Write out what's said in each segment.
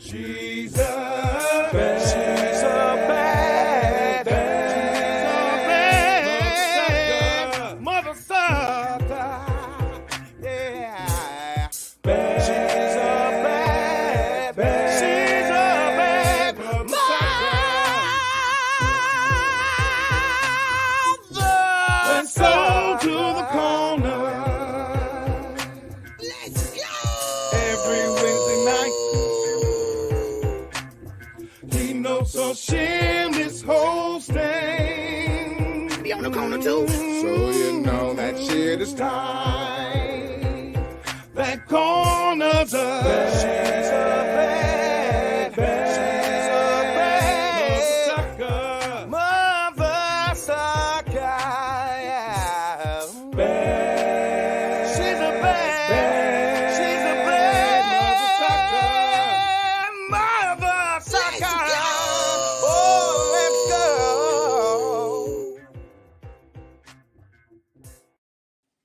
She's a bad, mother sucker. Yeah. She's a bad, she's a bad mother sucker. Let's go to the corner. Let's go. Every Wednesday night. He knows so shim this whole thing. Be on the corner too. So you know that shit is tight. That corner's a bad. She's a bad, she's a bad mother sucker. Yeah. Bad. She's a bad, she's a bad mother sucker. Oh, let's go.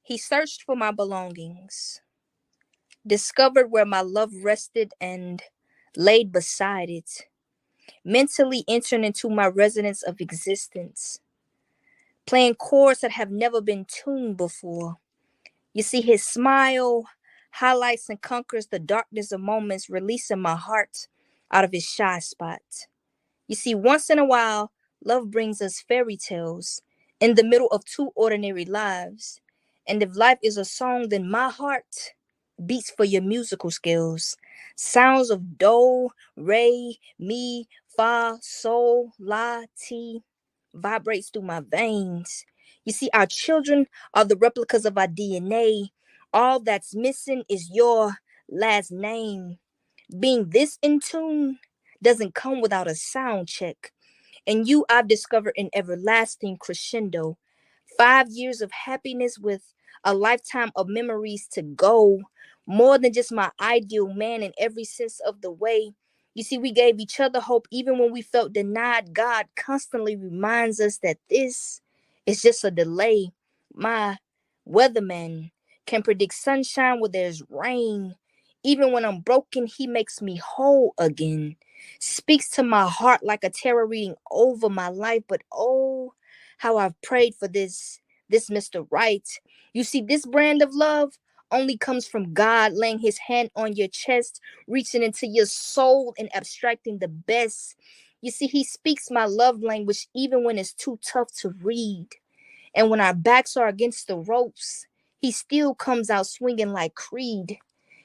He searched for my belongings, discovered where my love rested and laid beside it, mentally entering into my resonance of existence, playing chords that have never been tuned before. You see, his smile highlights and conquers the darkness of moments, releasing my heart out of its shy spot. You see, once in a while, love brings us fairy tales in the middle of two ordinary lives. And if life is a song, then my heart beats for your musical skills. Sounds of do, re, mi, fa, sol, la, ti vibrates through my veins. You see, our children are the replicas of our DNA. All that's missing is your last name. Being this in tune doesn't come without a sound check. And you, I've discovered an everlasting crescendo. 5 years of happiness with a lifetime of memories to go. More than just my ideal man in every sense of the way. You see, we gave each other hope even when we felt denied. God constantly reminds us that this is just a delay. My weatherman can predict sunshine where there's rain. Even when I'm broken, he makes me whole again. Speaks to my heart like a tarot reading over my life. But oh, how I've prayed for this Mr. Right. You see, this brand of love only comes from God laying his hand on your chest, reaching into your soul and abstracting the best. You see, he speaks my love language even when it's too tough to read. And when our backs are against the ropes, he still comes out swinging like Creed.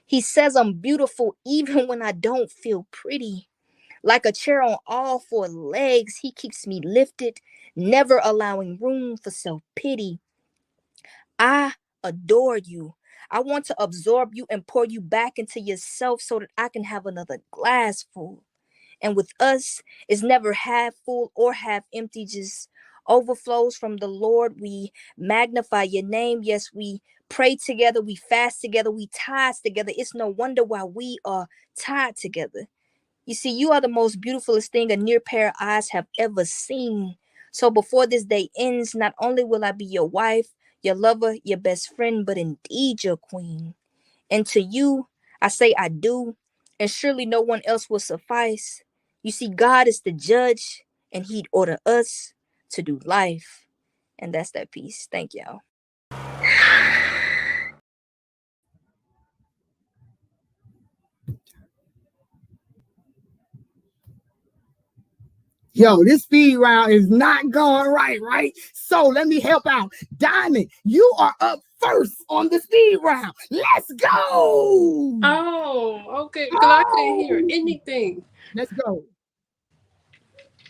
He says I'm beautiful even when I don't feel pretty. Like a chair on all four legs, he keeps me lifted, never allowing room for self-pity. I adore you. I want to absorb you and pour you back into yourself so that I can have another glass full. And with us, it's never half full or half empty, just overflows from the Lord. We magnify your name. Yes, we pray together. We fast together. We ties together. It's no wonder why we are tied together. You see, you are the most beautifulest thing a near pair of eyes have ever seen. So before this day ends, not only will I be your wife, your lover, your best friend, but indeed your queen. And to you, I say I do, and surely no one else will suffice. You see, God is the judge, and he'd order us to do life. And that's that piece. Thank y'all. Yo, this speed round is not going right? So let me help out. Diamond, you are up first on the speed round. Let's go. Oh, okay. Because I can't hear anything. Let's go.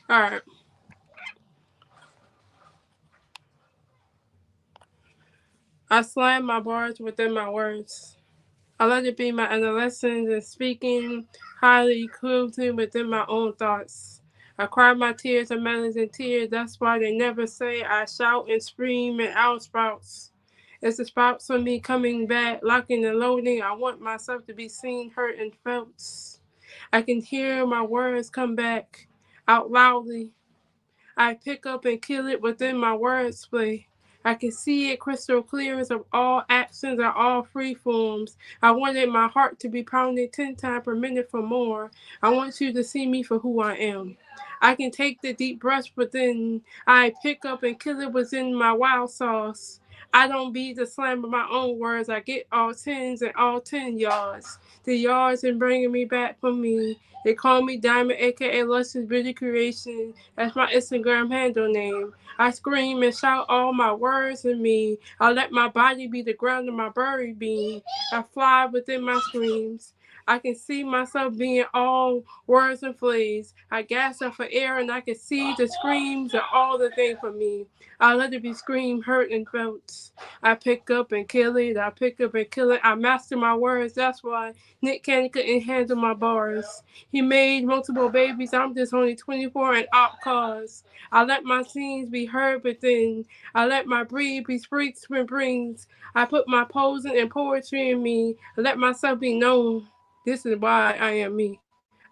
All right. I slam my bars within my words. I let it be my adolescence and speaking highly cruelty within my own thoughts. I cry my tears and melons and tears. That's why they never say I shout and scream and out sprouts. It's the sprouts of me coming back, locking and loading. I want myself to be seen, hurt, and felt. I can hear my words come back out loudly. I pick up and kill it within my words play. I can see it crystal clear as of all actions are all free forms. I wanted my heart to be pounding 10 times per minute for more. I want you to see me for who I am. I can take the deep breaths, but then I pick up and kill it within my wild sauce. I don't be the slam of my own words. I get all tens and all 10 yards. The yards and bringing me back for me. They call me Diamond, aka Luscious Beauty Creation. That's my Instagram handle name. I scream and shout all my words in me. I let my body be the ground of my buried being. I fly within my screams. I can see myself being all words and flays. I gas up for air and I can see the screams are all the thing for me. I let it be screamed, hurt, and felt. I pick up and kill it. I pick up and kill it. I master my words. That's why Nick Cannon couldn't handle my bars. He made multiple babies. I'm just only 24 and out cause. I let my scenes be heard, but then I let my breed be spreaks and brings. I put my posing and poetry in me. I let myself be known. This is why I am me.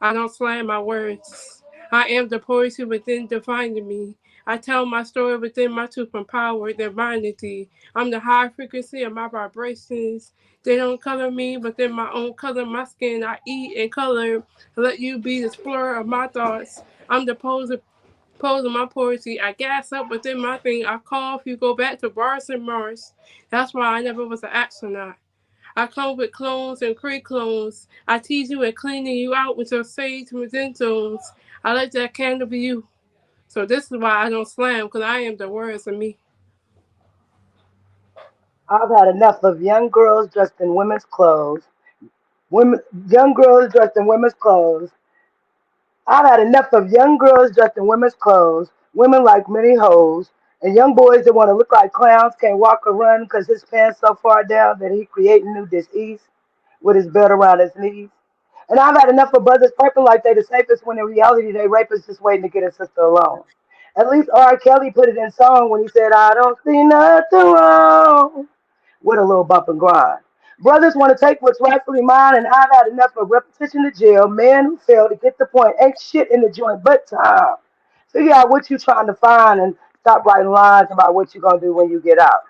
I don't slam my words. I am the poetry within defining me. I tell my story within my truth and power, divinity. I'm the high frequency of my vibrations. They don't color me, but then my own color, my skin. I eat and color. Let you be the explorer of my thoughts. I'm the pose of my poetry. I gas up within my thing. I cough. You go back to bars and Mars. That's why I never was an astronaut. I come with clones and create clones. I tease you and cleaning you out with your sage within zones. I let that candle be you. So this is why I don't slam, because I am the words of me. I've had enough of young girls dressed in women's clothes. Women, young girls dressed in women's clothes. I've had enough of young girls dressed in women's clothes, women like many hoes, and young boys that want to look like clowns can't walk or run because his pants so far down that he creating new disease with his belt around his knees. And I've had enough of brothers purping like they the safest when in reality they rapists just waiting to get a sister alone. At least R. Kelly put it in song when he said, I don't see nothing wrong with a little bump and grind. Brothers want to take what's rightfully mine, and I've had enough of repetition to jail. Men who fail to get the point ain't shit in the joint but time. Figure out what you're trying to find and stop writing lines about what you're going to do when you get out.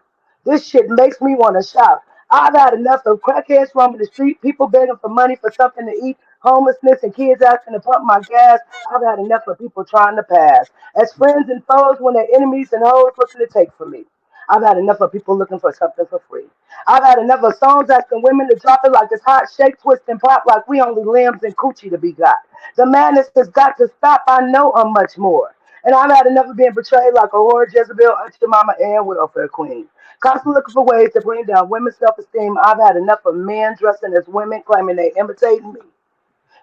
This shit makes me want to shout. I've had enough of crackheads roaming the street, people begging for money for something to eat, homelessness, and kids asking to pump my gas. I've had enough of people trying to pass. As friends and foes when they're enemies and hoes looking to take from me. I've had enough of people looking for something for free. I've had enough of songs asking women to drop it like it's hot, shake, twist, and pop like we only limbs and coochie to be got. The madness has got to stop. I know I'm much more. And I've had enough of being portrayed like a whore, Jezebel, Usher Mama, and welfare queen. Constantly looking for ways to bring down women's self-esteem. I've had enough of men dressing as women, claiming they imitating me.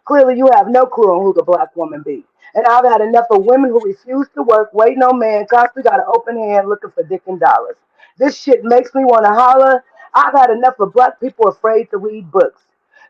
Clearly, you have no clue on who the black woman be. And I've had enough of women who refuse to work, waiting on man, constantly got an open hand looking for dick and dollars. This shit makes me want to holler. I've had enough of black people afraid to read books,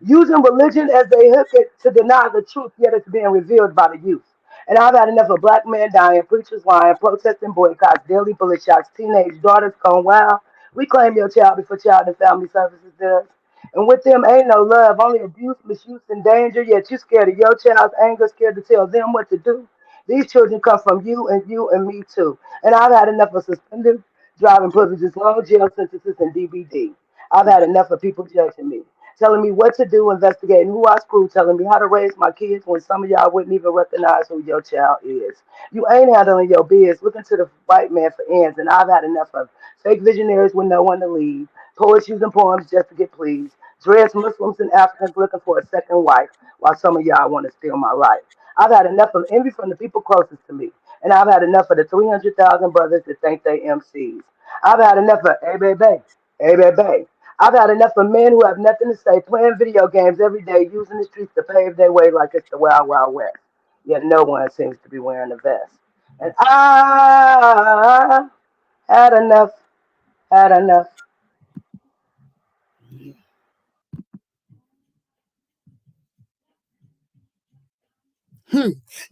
using religion as they hook it to deny the truth, yet it's being revealed by the youth. And I've had enough of black men dying, preachers lying, protesting boycotts, daily bullet shots, teenage daughters going wild. We claim your child before Child and Family Services does. And with them ain't no love, only abuse, misuse, and danger. Yet you scared of your child's anger, scared to tell them what to do. These children come from you and me too. And I've had enough of suspended driving privileges, long jail sentences, and DBD. I've had enough of people judging me, telling me what to do, investigating who I screwed, telling me how to raise my kids when some of y'all wouldn't even recognize who your child is. You ain't handling your biz, looking to the white man for ends, and I've had enough of fake visionaries with no one to lead, poets using poems just to get pleased, dreads Muslims and Africans looking for a second wife, while some of y'all want to steal my life. I've had enough of envy from the people closest to me, and I've had enough of the 300,000 brothers that think they MCs. I've had enough of hey baby. I've had enough of men who have nothing to say, playing video games every day, using the streets to pave their way like it's the Wild Wild West. Yet no one seems to be wearing a vest. And I had enough, had enough.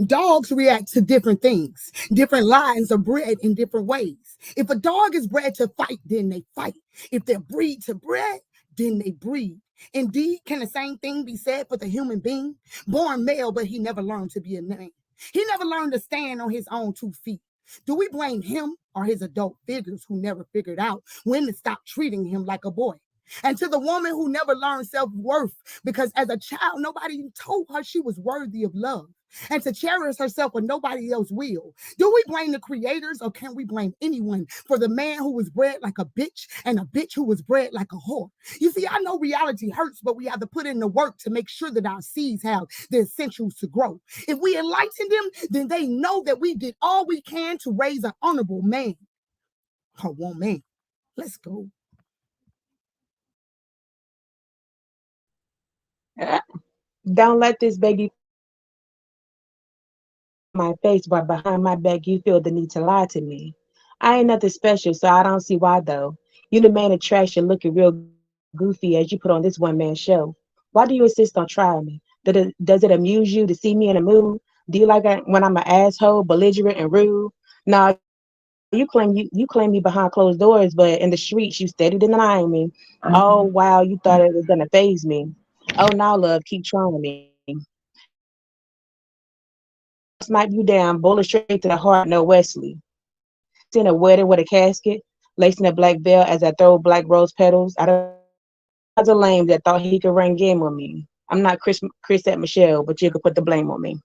Dogs react to different things. Different lions are bred in different ways. If a dog is bred to fight, then they fight. If they're breed to bred, then they breed. Indeed, can the same thing be said for the human being? Born male, but he never learned to be a man. He never learned to stand on his own 2 feet. Do we blame him or his adult figures who never figured out when to stop treating him like a boy? And to the woman who never learned self-worth because as a child, nobody told her she was worthy of love and to cherish herself when nobody else will. Do we blame the creators or can we blame anyone for the man who was bred like a bitch and a bitch who was bred like a whore? You see, I know reality hurts, but we have to put in the work to make sure that our seeds have the essentials to grow. If we enlighten them, then they know that we did all we can to raise an honorable man or woman. Let's go. Don't let this baby my face while behind my back you feel the need to lie to me. I ain't nothing special, so I don't see why though. You the main attraction looking real goofy as you put on this one man show. Why do you insist on trying me? Does it amuse you to see me in a mood? Do you like it when I'm an asshole, belligerent, and rude? No, you claim me behind closed doors, but in the streets you steady denying me. Oh wow, you thought it was gonna phase me. Oh now love, keep trying me. Snipe you down, bullet straight to the heart, no Wesley. Seen a wedding with a casket, lacing a black veil as I throw black rose petals. I don't a lame that thought he could run game on me. I'm not Chris at Michelle, but you could put the blame on me.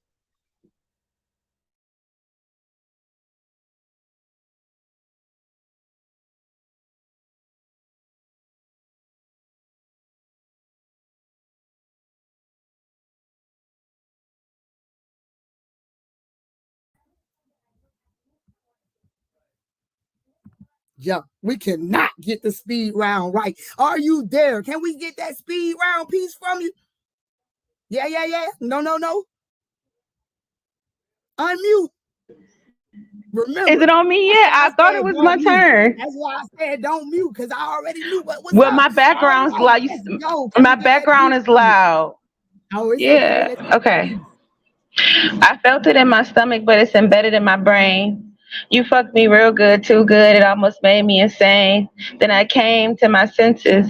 Yeah, we cannot get the speed round right. Are you there? Can we get that speed round piece from you? Yeah, yeah, yeah. No, no, no. Unmute. Is Remember, it on me yet? I thought it said was my don't mute. turn. That's why I said don't mute, because I already knew what was Well, up. my All background's right, loud. let's go. Can My we get that background piece is from you? loud. Oh, it's okay. Yeah. Let's get the Okay. piece. I felt it in my stomach, but it's embedded in my brain. You fucked me real good, too good. It almost made me insane. Then I came to my senses,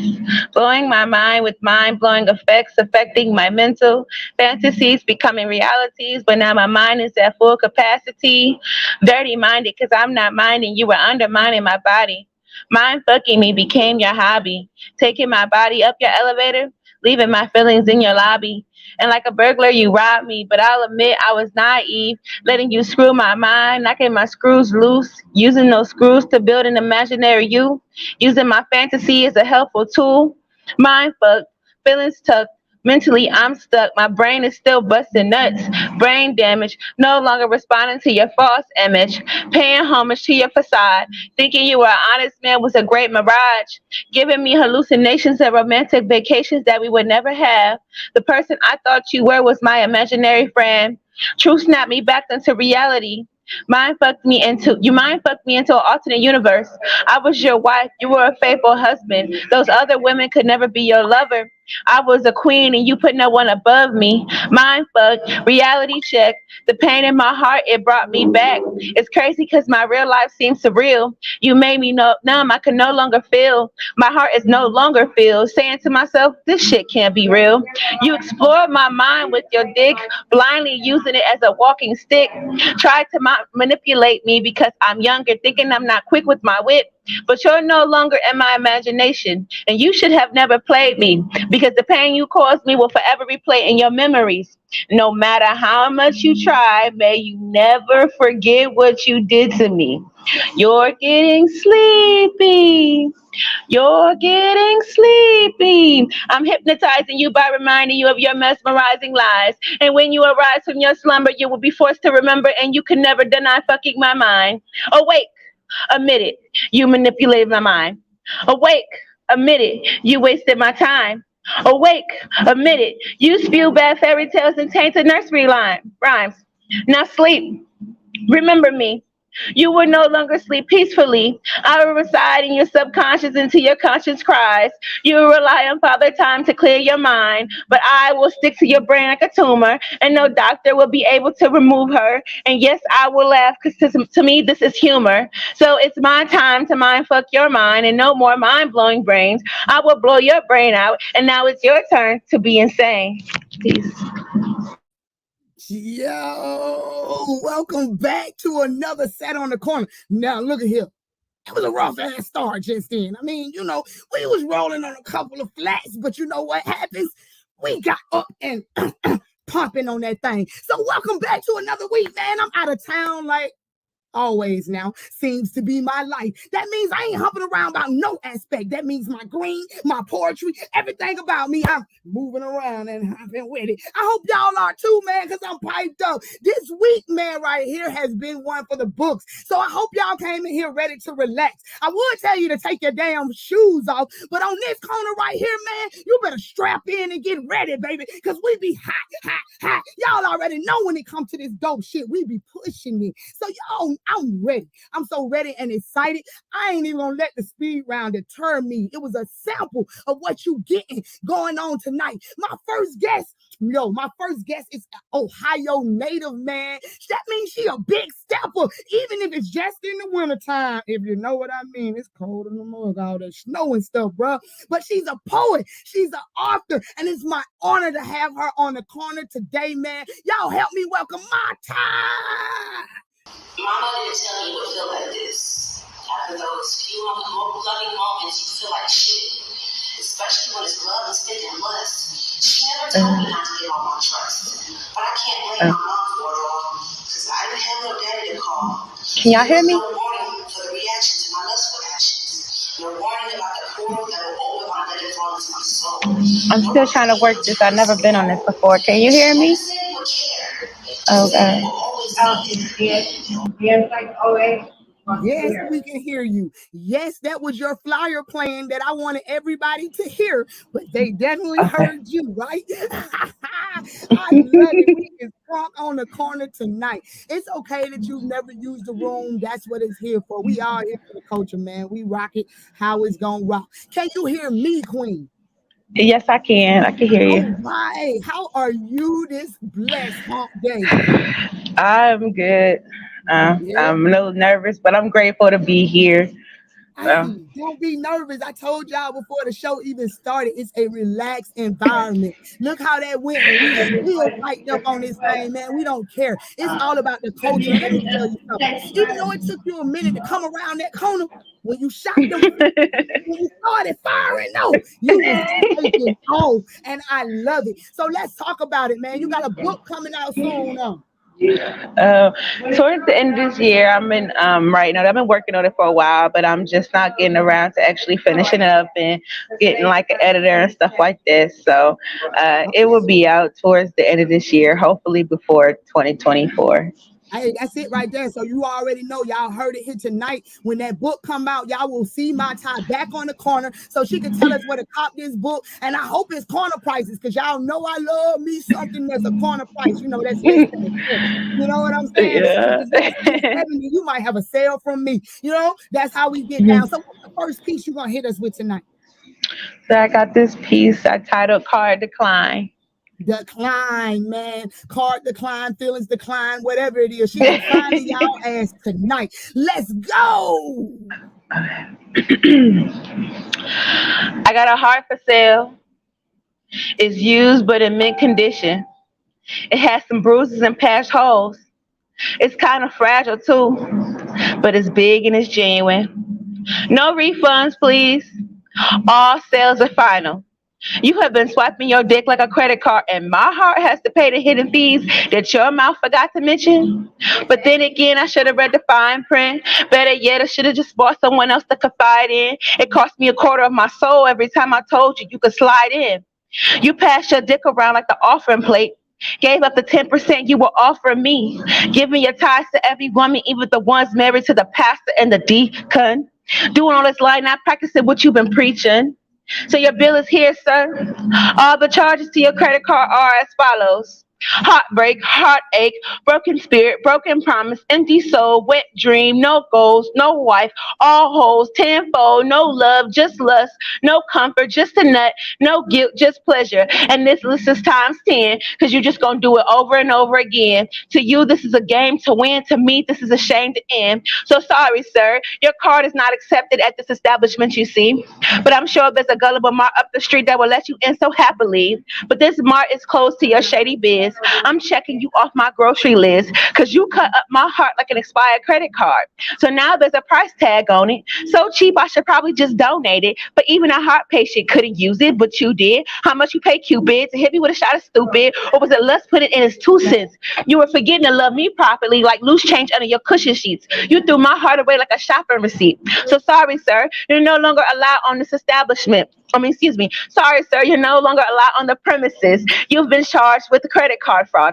blowing my mind with mind blowing effects, affecting my mental fantasies, becoming realities. But now my mind is at full capacity. Dirty minded, because I'm not minding. You were undermining my body. Mind fucking me became your hobby. Taking my body up your elevator, leaving my feelings in your lobby. And like a burglar, you robbed me, but I'll admit I was naive, letting you screw my mind, knocking my screws loose, using those screws to build an imaginary you, using my fantasy as a helpful tool. Mind fucked, feelings tucked. Mentally, I'm stuck. My brain is still busting nuts. Brain damage. No longer responding to your false image. Paying homage to your facade. Thinking you were an honest man was a great mirage. Giving me hallucinations and romantic vacations that we would never have. The person I thought you were was my imaginary friend. Truth snapped me back into reality. Mind fucked me into an alternate universe. I was your wife, you were a faithful husband. Those other women could never be your lover. I was a queen and you put no one above me. Mind fuck, reality check. The pain in my heart, it brought me back. It's crazy because my real life seems surreal. You made me numb, I could no longer feel. My heart is no longer filled. Saying to myself, this shit can't be real. You explored my mind with your dick, blindly using it as a walking stick. Tried to manipulate me because I'm younger, thinking I'm not quick with my wit. But you're no longer in my imagination, and you should have never played me because the pain you caused me will forever replay in your memories. No matter how much you try, may you never forget what you did to me. You're getting sleepy. You're getting sleepy. I'm hypnotizing you by reminding you of your mesmerizing lies. And when you arise from your slumber, you will be forced to remember, and you can never deny fucking my mind. Awake, admit it. You manipulated my mind. Awake, admit it. You wasted my time. Awake, admit it. You spew bad fairy tales and tainted nursery rhymes. Now sleep. Remember me. You will no longer sleep peacefully. I will reside in your subconscious until your conscience cries. You will rely on Father Time to clear your mind, but I will stick to your brain like a tumor, and no doctor will be able to remove her. And yes, I will laugh because to me this is humor. So it's my time to mind fuck your mind, and no more mind blowing brains. I will blow your brain out, and now it's your turn to be insane. Peace. Yo, welcome back to another set on the corner. Now, look at here. It was a rough ass start just then. I mean, we was rolling on a couple of flats, but you know what happens? We got up and pumping on that thing. So welcome back to another week, man. I'm out of town like always now. Seems to be my life. That means I ain't humping around about no aspect. That means my green, my poetry, everything about me, I'm moving around and humping with it. I hope y'all are too, man, because I'm piped up. This week, man, right here has been one for the books. So I hope y'all came in here ready to relax. I would tell you to take your damn shoes off, but on this corner right here, man, you better strap in and get ready, baby, because we be hot, hot, hot. Y'all already know when it comes to this dope shit, we be pushing it. So y'all, I'm ready. I'm so ready and excited. I ain't even gonna let the speed round deter me. It was a sample of what you getting going on tonight. My first guest is an Ohio native, man. That means she a big stepper, even if it's just in the wintertime. If you know what I mean. It's cold in the mug, all that snow and stuff, bro. But she's a poet. She's an author. And it's my honor to have her on the corner today, man. Y'all help me welcome my time. Mama didn't tell me you would feel like this. After those few loving moments, you feel like shit. Especially when it's love is thick and lust. She never told me not to give all my trust. But I can't blame my mom for it all. Because I didn't have no daddy to call. Can y'all hear me? No warning for the reaction to my lustful actions. No warning about the portal that will open when I let it fall into my soul. I'm still trying to work this. I've never been on this before. Can you hear me? Okay. Yes, we can hear you. Yes, that was your flyer playing that I wanted everybody to hear, but they definitely heard you, right? I love it. We is drunk on the corner tonight. It's okay that you've never used the room. That's what it's here for. We are here for the culture, man. We rock it how it's gonna rock. Can you hear me, Queen? Yes, I can. I can hear you. All right. How are you this blessed hump day? I'm good. I'm a little nervous, but I'm grateful to be here. Hey, don't be nervous. I told y'all before the show even started, it's a relaxed environment. Look how that went, and we still piped up on this thing, man. We don't care. It's all about the culture. And let me tell you something. Even though it took you a minute to come around that corner, when you shot them, when you started firing, no, you was taking off, and I love it. So let's talk about it, man. You got a book coming out soon, Towards the end of this year, I'm in right now. I've been working on it for a while, but I'm just not getting around to actually finishing it up and getting like an editor and stuff like this. So it will be out towards the end of this year, hopefully before 2024. Hey, that's it right there. So you already know, y'all heard it here tonight. When that book come out, y'all will see my tie back on the corner so she can tell us where to cop this book. And I hope it's corner prices, because y'all know I love me something that's a corner price. You know, that's less than you know what I'm saying? Yeah. So if it's less than 70, you might have a sale from me. You know, that's how we get down. So what's the first piece you're gonna hit us with tonight? So I got this piece I titled Card Decline. Decline, man. Card decline, feelings decline, whatever it is. She declining y'all ass tonight. Let's go. I got a heart for sale. It's used but in mint condition. It has some bruises and patched holes. It's kind of fragile too, but it's big and it's genuine. No refunds, please. All sales are final. You have been swiping your dick like a credit card, and my heart has to pay the hidden fees that your mouth forgot to mention. But then again, I should have read the fine print. Better yet, I should have just bought someone else to confide in. It cost me a quarter of my soul every time I told you could slide in. You passed your dick around like the offering plate. Gave up the 10% you were offering me. Giving your ties to every woman, even the ones married to the pastor and the deacon. Doing all this lying, not practicing what you've been preaching. So your bill is here, sir. All the charges to your credit card are as follows. Heartbreak, heartache, broken spirit, broken promise, empty soul, wet dream, no goals, no wife, all holes, tenfold, no love, just lust, no comfort, just a nut, no guilt, just pleasure. And this list is times 10, because you're just going to do it over and over again. To you, this is a game to win. To me, this is a shame to end. So sorry, sir. Your card is not accepted at this establishment, you see. But I'm sure there's a gullible mart up the street that will let you in so happily. But this mart is closed to your shady biz. this. I'm checking you off my grocery list because you cut up my heart like an expired credit card. So now there's a price tag on it. So cheap, I should probably just donate it. But even a heart patient couldn't use it, but you did. How much you pay Cupid to hit me with a shot of stupid? Or was it let's put it in its 2 cents? You were forgetting to love me properly, like loose change under your cushion sheets. You threw my heart away like a shopping receipt. So sorry, sir. You're no longer allowed on this establishment. Excuse me. Sorry, sir. You're no longer allowed on the premises. You've been charged with credit card fraud.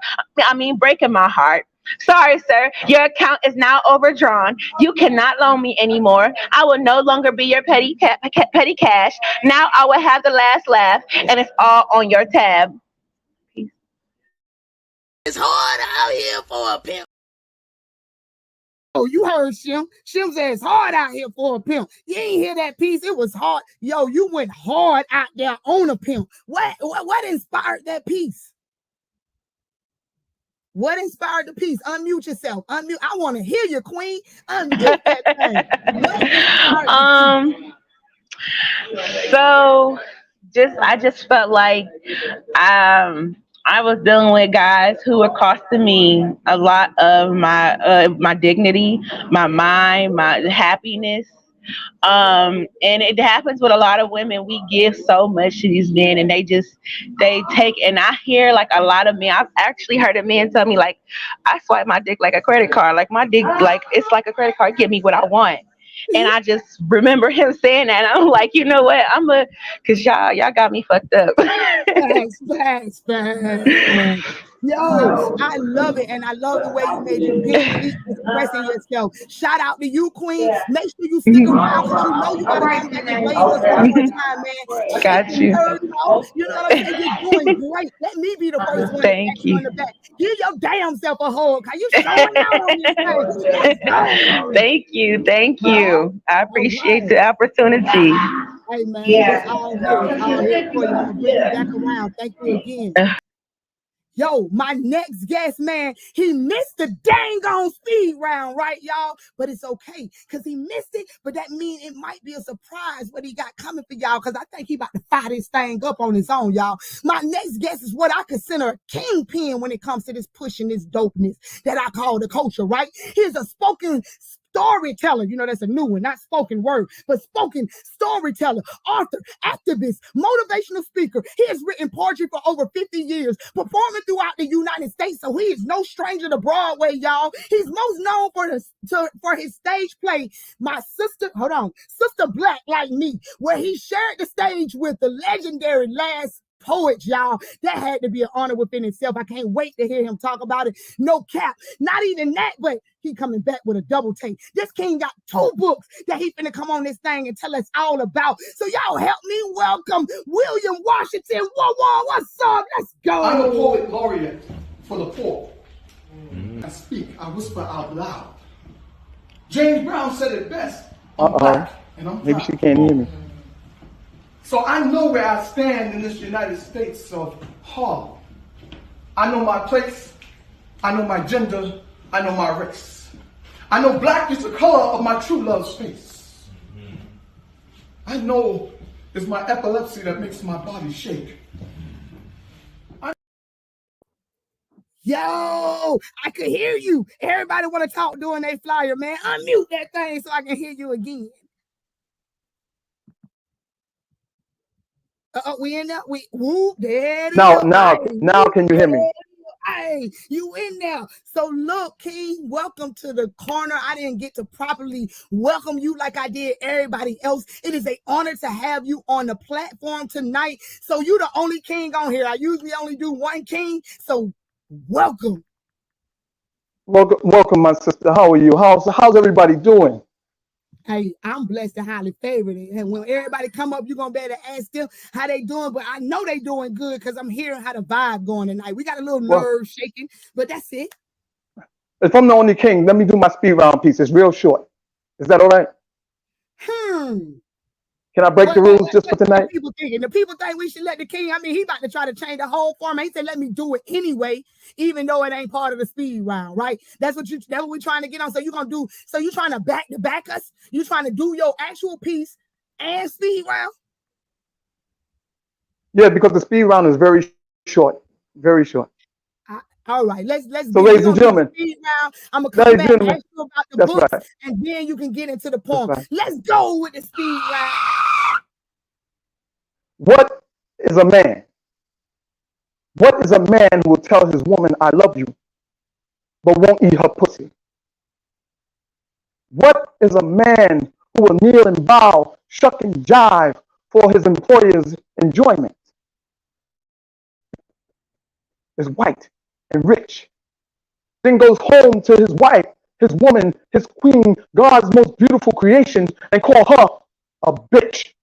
Breaking my heart. Sorry, sir. Your account is now overdrawn. You cannot loan me anymore. I will no longer be your petty cash. Now I will have the last laugh, and it's all on your tab. It's hard out here for a pimp. Oh, you heard Shim. Shim said it's hard out here for a pimp. You ain't hear that piece. It was hard. Yo, you went hard out there on a pimp. What inspired that piece? What inspired the piece? Unmute yourself. Unmute. I want to hear you, Queen. Unmute that thing. So I just felt like I was dealing with guys who were costing me a lot of my dignity, my mind, my happiness. And it happens with a lot of women. We give so much to these men, and they take. And I hear like a lot of men. I've actually heard a man tell me like, I swipe my dick like a credit card. Like my dick, like it's like a credit card. Give me what I want. And I just remember him saying that. And I'm like, you know what? Cause y'all got me fucked up. Facts. Yo, I love it. And I love the way you made your pen expressing yourself. Shout out to you, Queen. Make sure you stick around because you know you got to come back and raise us one more time, man. Got you. You know what I'm saying? You're doing great. Let me be the first one to pat you on the back. Give your damn self a hug. Cause you showing out on this thing. Thank you. I appreciate the opportunity. Hey, man, it's all here. It's all here for you. I'm going to bring you back around. Thank you again. Yo, my next guest, man, he missed the dang on speed round, right, y'all? But it's okay, because he missed it, but that means it might be a surprise what he got coming for y'all, because I think he about to fire this thing up on his own, y'all. My next guest is what I consider a kingpin when it comes to this pushing this dopeness that I call the culture, right? He's a spoken storyteller. You know, that's a new one, not spoken word, but spoken storyteller, author, activist, motivational speaker. He has written poetry for over 50 years, performing throughout the United States, so he is no stranger to Broadway, y'all. He's most known for his stage play, Sister Black Like Me, where he shared the stage with the legendary Last Poet, y'all. That had to be an honor within itself. I can't wait to hear him talk about it. No cap. Not even that, but he coming back with a double take. This king got 2 books that he finna come on this thing and tell us all about. So y'all help me welcome William Washington. Whoa, what's up? Let's go. I'm a poet laureate for the poor. I speak, I whisper out loud. James Brown said it best. I'm black and I'm proud. Maybe she can't hear me. So I know where I stand in this United States of Harlem. I know my place, I know my gender, I know my race. I know black is the color of my true love's face. I know it's my epilepsy that makes my body shake. Yo, I could hear you. Everybody want to talk during their flyer, man. Unmute that thing so I can hear you again. We in there? There it is. Now can you hear me? Hey, you in there. So look, King, welcome to the corner. I didn't get to properly welcome you like I did everybody else. It is an honor to have you on the platform tonight. So you the only king on here. I usually only do one king. So welcome. Welcome, my sister. How are you? How's everybody doing? Hey, I'm blessed and highly favored. And when everybody come up, you're going to be able to ask them how they doing. But I know they doing good because I'm hearing how the vibe going tonight. We got a little nerve shaking, but that's it. If I'm the only king, let me do my speed round piece. It's real short. Is that all right? Can I break the rules just for tonight? The people think we should let the king. I mean, he about to try to change the whole format. He said, let me do it anyway, even though it ain't part of the speed round, right? That's what we're trying to get on. So you're going to do, so you trying to back us? You trying to do your actual piece and speed round? Yeah, because the speed round is very short. Very short. All All right, let's So, get it. We're ladies and gonna do the gentlemen, speed round. I'm gonna come ladies back and and gentlemen, ask you about the that's books, right. and then you can get into the That's poem. right. Let's go with the speed round. What is a man? What is a man who will tell his woman, I love you, but won't eat her pussy? What is a man who will kneel and bow, shuck and jive for his employer's enjoyment? Is white and rich, then goes home to his wife, his woman, his queen, God's most beautiful creation, and call her a bitch.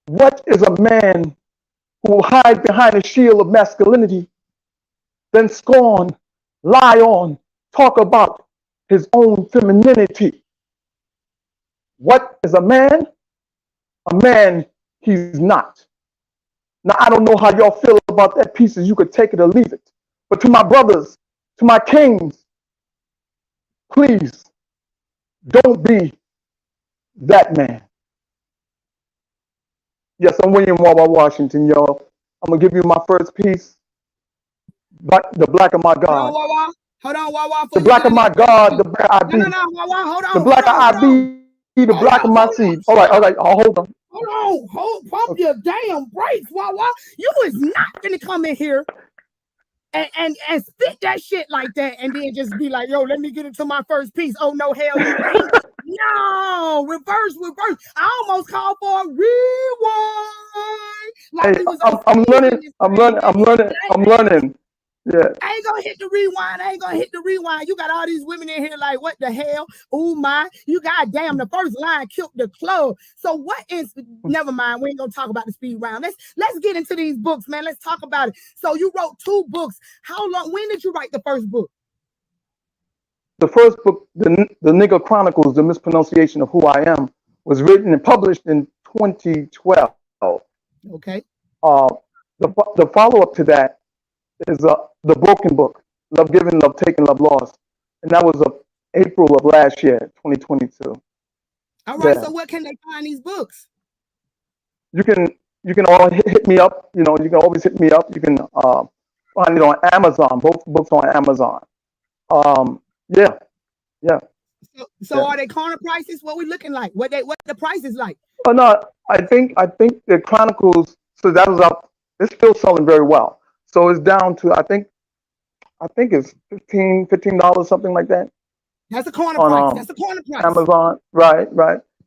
What is a man who will hide behind a shield of masculinity, then scorn, lie on, talk about his own femininity? What is a man? A man he's not. Now, I don't know how y'all feel about that piece. You could take it or leave it. But to my brothers, to my kings, please don't be that man. Yes, I'm William Wawa Washington, y'all. I'm going to give you my first piece, The Black of My Hold on, God. Wawa. Hold on, Wawa, The before you black get of in my that first God, piece. the black I No, no, be. no, Wawa, hold The on, black I be, the hold black on, of my hold on, seed. All right, stop. hold on. Pump your damn brakes, Wawa. You is not gonna come in here and spit that shit like that and then just be like, yo, let me get into my first piece. Oh no, hell you ain't. No, reverse. I almost called for a rewind. Like Hey, we was on I'm stage in learning. this I'm thing, learning. I'm baby. learning. I'm learning. Yeah. I ain't gonna hit the rewind. You got all these women in here like, what the hell? Oh my, you goddamn, the first line killed the club. So what is, never mind, we ain't gonna talk about the speed round. Let's get into these books, man. Let's talk about it. So you wrote 2 books. How long, when did you write the first book? The first book, the Nigger Chronicles, the mispronunciation of who I am, was written and published in 2012. Okay. The follow-up to that is the Broken Book, Love Given, Love Taken, Love Lost, and that was April of last year, 2022. All right. Yeah. So where can they find these books? You can all hit me up. You know, you can always hit me up. You can find it on Amazon. Both books on Amazon. Yeah. So are they corner prices? What we looking like? What the price is like? Oh no, I think the Chronicles. So that was up. It's still selling very well. So it's down to I think it's $15 something like that That's a corner on price. That's a corner price. Amazon. Right.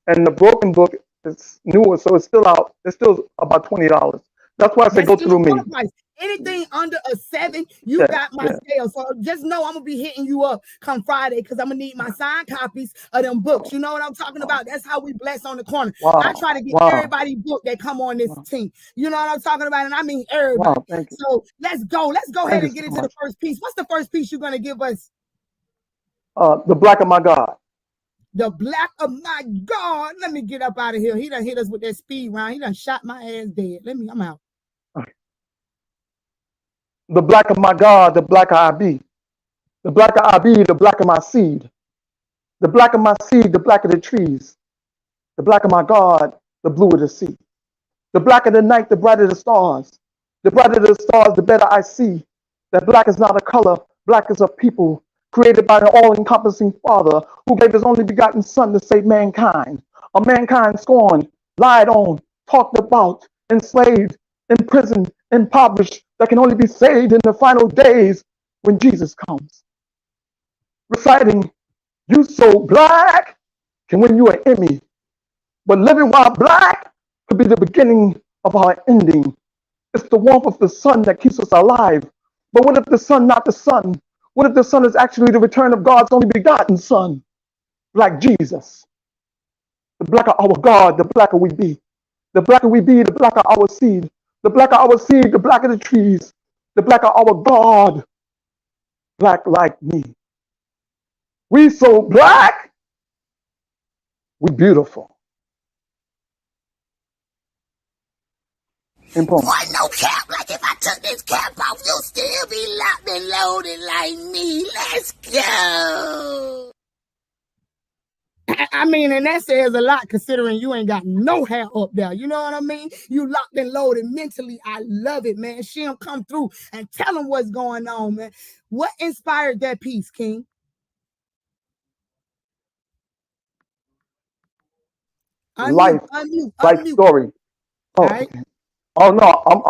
And the Broken Book is newer, so it's still out. It's still about $20. That's why I say That's go still a through corner me. price. Anything under a 7, you Yeah. got my sale. So just know I'm gonna be hitting you up come Friday because I'm gonna need my signed copies of them books. You know what I'm talking about? That's how we bless on the corner. I try to get everybody booked that come on this team. You know what I'm talking about? And I mean everybody. Wow. Thank you. So let's go. Let's go ahead Thank you and get so into the much. first piece. What's the first piece you're gonna give us? The Black of My God. The Black of My God. Let me get up out of here. He done hit us with that speed round. He done shot my ass dead. I'm out. The black of my God, the black I be. The black I be, the black of my seed. The black of my seed, the black of the trees. The black of my God, the blue of the sea. The blacker the night, the brighter the stars. The brighter the stars, the better I see. That black is not a color, black is a people, created by an all-encompassing Father who gave his only begotten Son to save mankind. A mankind scorned, lied on, talked about, enslaved, imprisoned, impoverished, that can only be saved in the final days when Jesus comes. Reciting, you so black can win you an Emmy, but living while black could be the beginning of our ending. It's the warmth of the sun that keeps us alive. But what if the sun not the sun? What if the sun is actually the return of God's only begotten Son, like Jesus? The blacker our God, the blacker we be. The blacker we be, the blacker our seed. The blacker our seed, the blacker the trees. The blacker our God, black like me. We so black, we beautiful. Boy, no cap. Like if I took this cap off, you'll still be locked and loaded like me. Let's go. I mean, and that says a lot considering you ain't got no hair up there. You know what I mean? You locked and loaded mentally. I love it, man. She'll come through and tell them what's going on, man. What inspired that piece, King? Unmute, Life, unmute, life unmute. story. All Oh, right. okay. Oh no, I'm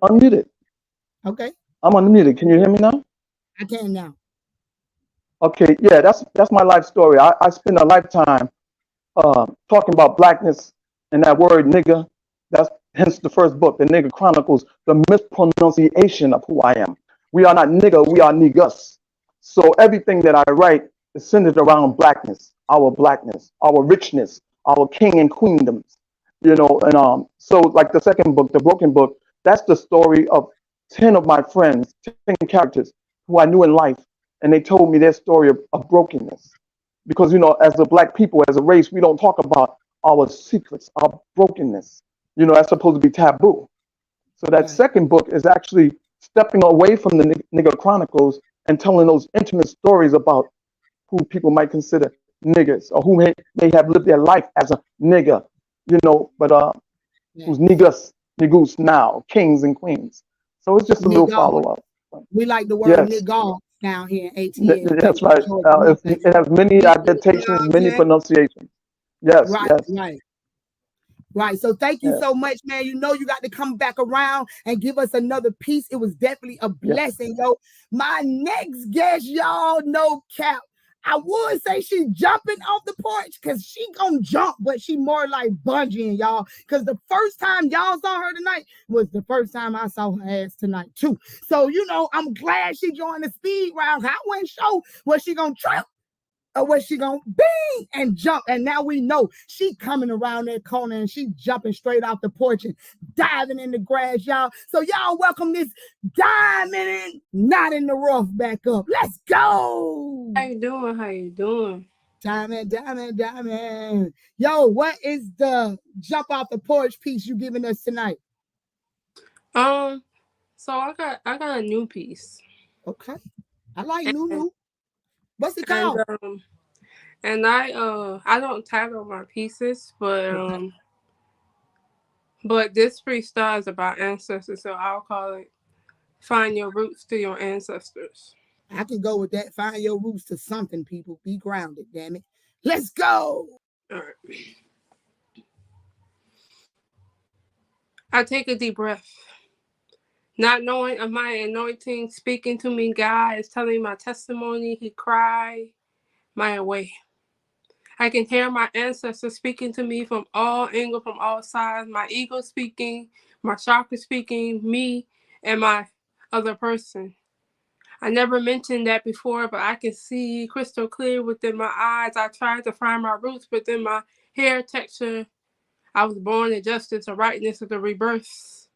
unmuted. Okay. I'm unmuted. Can you hear me now? I can now. Okay, yeah, that's my life story. I spent a lifetime talking about blackness and that word nigga. That's hence the first book, the Nigga Chronicles, the mispronunciation of who I am. We are not nigga, we are niggas. So everything that I write is centered around blackness, our richness, our king and queendoms. And so like the second book, the Broken Book, that's the story of 10 of my friends, 10 characters who I knew in life, and they told me their story of brokenness because as a black people, as a race, we don't talk about our secrets, our brokenness. That's supposed to be taboo. So that Right. second book is actually stepping away from the nigger chronicles and telling those intimate stories about who people might consider niggers or who may have lived their life as a nigger, but who's Yes. niggus now, kings and queens. So it's just a little Nigga. follow up. We like the word Yes, nigga down here in ATL, that's Atlanta, right. Georgia. Love that. It has many You know adaptations, what I'm many saying? pronunciations. Yes, Right, yes, right. Right. So thank you yes, so much, man. You know you got to come back around and give us another piece. It was definitely a yes. blessing, yo. My next guest, y'all, no cap. I would say she jumping off the porch because she gonna jump, but she more like bungeeing, y'all. Because the first time y'all saw her tonight was the first time I saw her ass tonight, too. So, I'm glad she joined the speed round. I wasn't sure was she gonna trip or was she gonna bing and jump? And now we know she coming around that corner and she jumping straight off the porch and diving in the grass, y'all. So y'all welcome this diamond not in the rough back up. Let's go. How you doing? How you doing? Diamond, diamond, diamond. Yo, what is the jump off the porch piece you giving us tonight? So I got a new piece. Okay. I like And new. What's it and called? and I don't title my pieces, Okay. but this freestyle is about ancestors, so I'll call it Find Your Roots to Your Ancestors. I can go with that. Find your roots to something, people. Be grounded, damn it. Let's go. All right. I take a deep breath. Not knowing of my anointing, speaking to me, God is telling my testimony. He cried my way. I can hear my ancestors speaking to me from all angles, from all sides. My ego speaking, my chakra speaking, me and my other person. I never mentioned that before, but I can see crystal clear within my eyes. I tried to find my roots within my hair texture. I was born in justice, the rightness of the rebirth.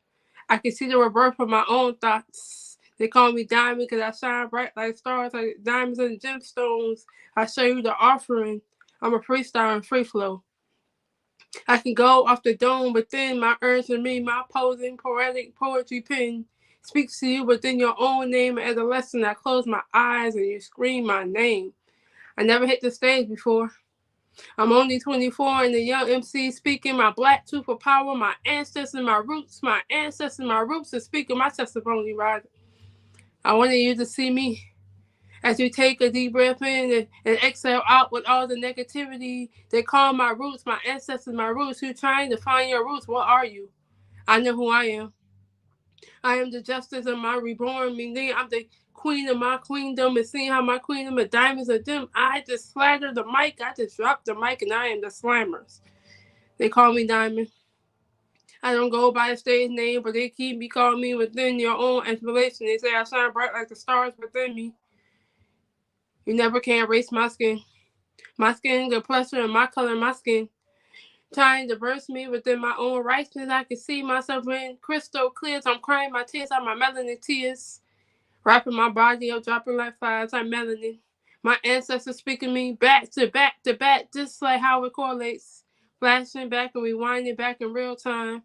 I can see the rebirth of my own thoughts. They call me diamond because I shine bright like stars, like diamonds and gemstones. I show you the offering. I'm a freestyle and free flow. I can go off the dome within my earth and me, my posing poetic poetry pen speaks to you within your own name. As a lesson, I close my eyes and you scream my name. I never hit the stage before. I'm only 24 and the young MC speaking my black superpower, my ancestors, my ancestors, my roots, and speaking my testimony, right? I wanted you to see me as you take a deep breath in and exhale out with all the negativity. They call my roots, my ancestors, my roots. You're trying to find your roots. What are you? I know who I am. I am the justice of my reborn, meaning I'm the queen of my queendom, and seeing how my queendom of diamonds are dim. I just flattered the mic, I just dropped the mic, and I am the slammers. They call me Diamond. I don't go by the stage name, but they keep me calling me within your own inspiration. They say I shine bright like the stars within me. You never can erase my skin. My skin, good pleasure, and my color, my skin. Trying to burst me within my own righteousness. I can see myself in crystal clear. I'm crying my tears out my melanin tears. Wrapping my body up, dropping like flies like melanin. My ancestors speaking me back to back to back, just like how it correlates. Flashing back and rewinding back in real time.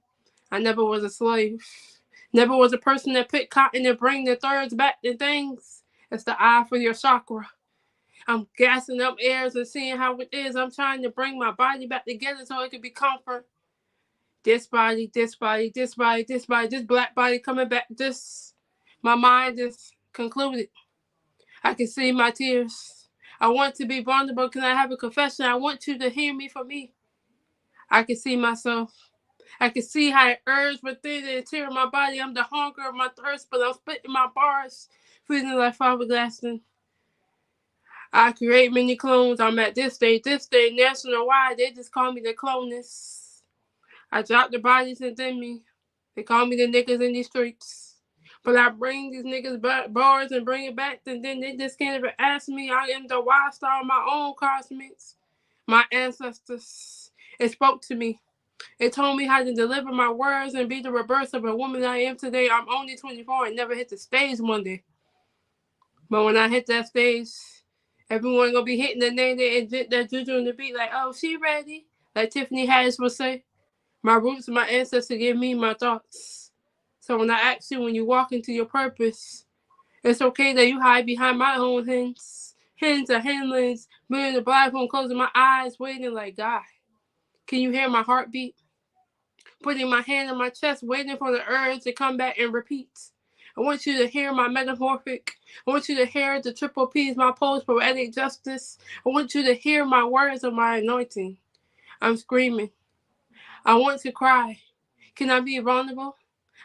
I never was a slave. Never was a person that picked cotton and bring the thirds back to things. It's the eye for your chakra. I'm gassing up airs and seeing how it is. I'm trying to bring my body back together so it can be comfort. This body, this body, this body, this body, this black body coming back. My mind is concluded. I can see my tears. I want to be vulnerable. Can I have a confession? I want you to hear me for me. I can see myself. I can see how it urges within the interior of my body. I'm the hunger of my thirst, but I'm spitting my bars, feeling like fiberglassing. I create many clones. I'm at this stage, national-wide. They just call me the clonus. I drop the bodies within me. They call me the niggas in these streets. But I bring these niggas back bars and bring it back, and then they just can't even ask me. I am the wild star of my own cosmics. My ancestors, it spoke to me. It told me how to deliver my words and be the reverse of a woman I am today. I'm only 24 and never hit the stage one day. But when I hit that stage, everyone gonna be hitting the name and that juju on the beat like, oh, she ready? Like Tiffany Haddish would say. My roots, my ancestors give me my thoughts. So when I ask you, when you walk into your purpose, it's okay that you hide behind my own hints. Hints or hindlings, being the black one, closing my eyes, waiting like, God, can you hear my heartbeat? Putting my hand on my chest, waiting for the urge to come back and repeat. I want you to hear my metamorphic. I want you to hear the triple P's, my poetic justice. I want you to hear my words of my anointing. I'm screaming. I want to cry. Can I be vulnerable?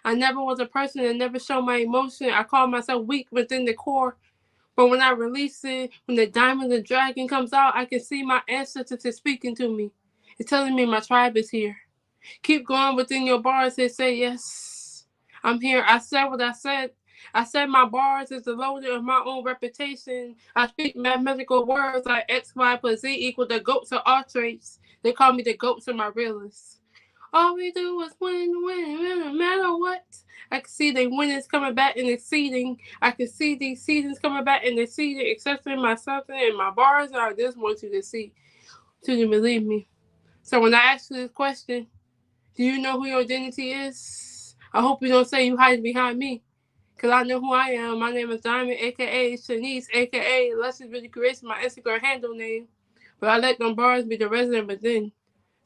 I never was a person that never showed my emotion. I call myself weak within the core. But when I release it, when the diamond and dragon comes out, I can see my ancestors speaking to me. It's telling me my tribe is here. Keep going within your bars and say, yes, I'm here. I said what I said. I said my bars is the loader of my own reputation. I speak mathematical words like X, Y plus Z equal the goats of all traits. They call me the goats of my realists. All we do is win, no matter what. I can see the winnings coming back and exceeding. I can see these seasons coming back and exceeding, accepting myself and my bars. I just want you to see, to believe me. So when I ask you this question, do you know who your identity is? I hope you don't say you hide behind me, because I know who I am. My name is Diamond, a.k.a. Shanice, a.k.a. Luscious Beauty Creation, my Instagram handle name. But I let them bars be the resident within.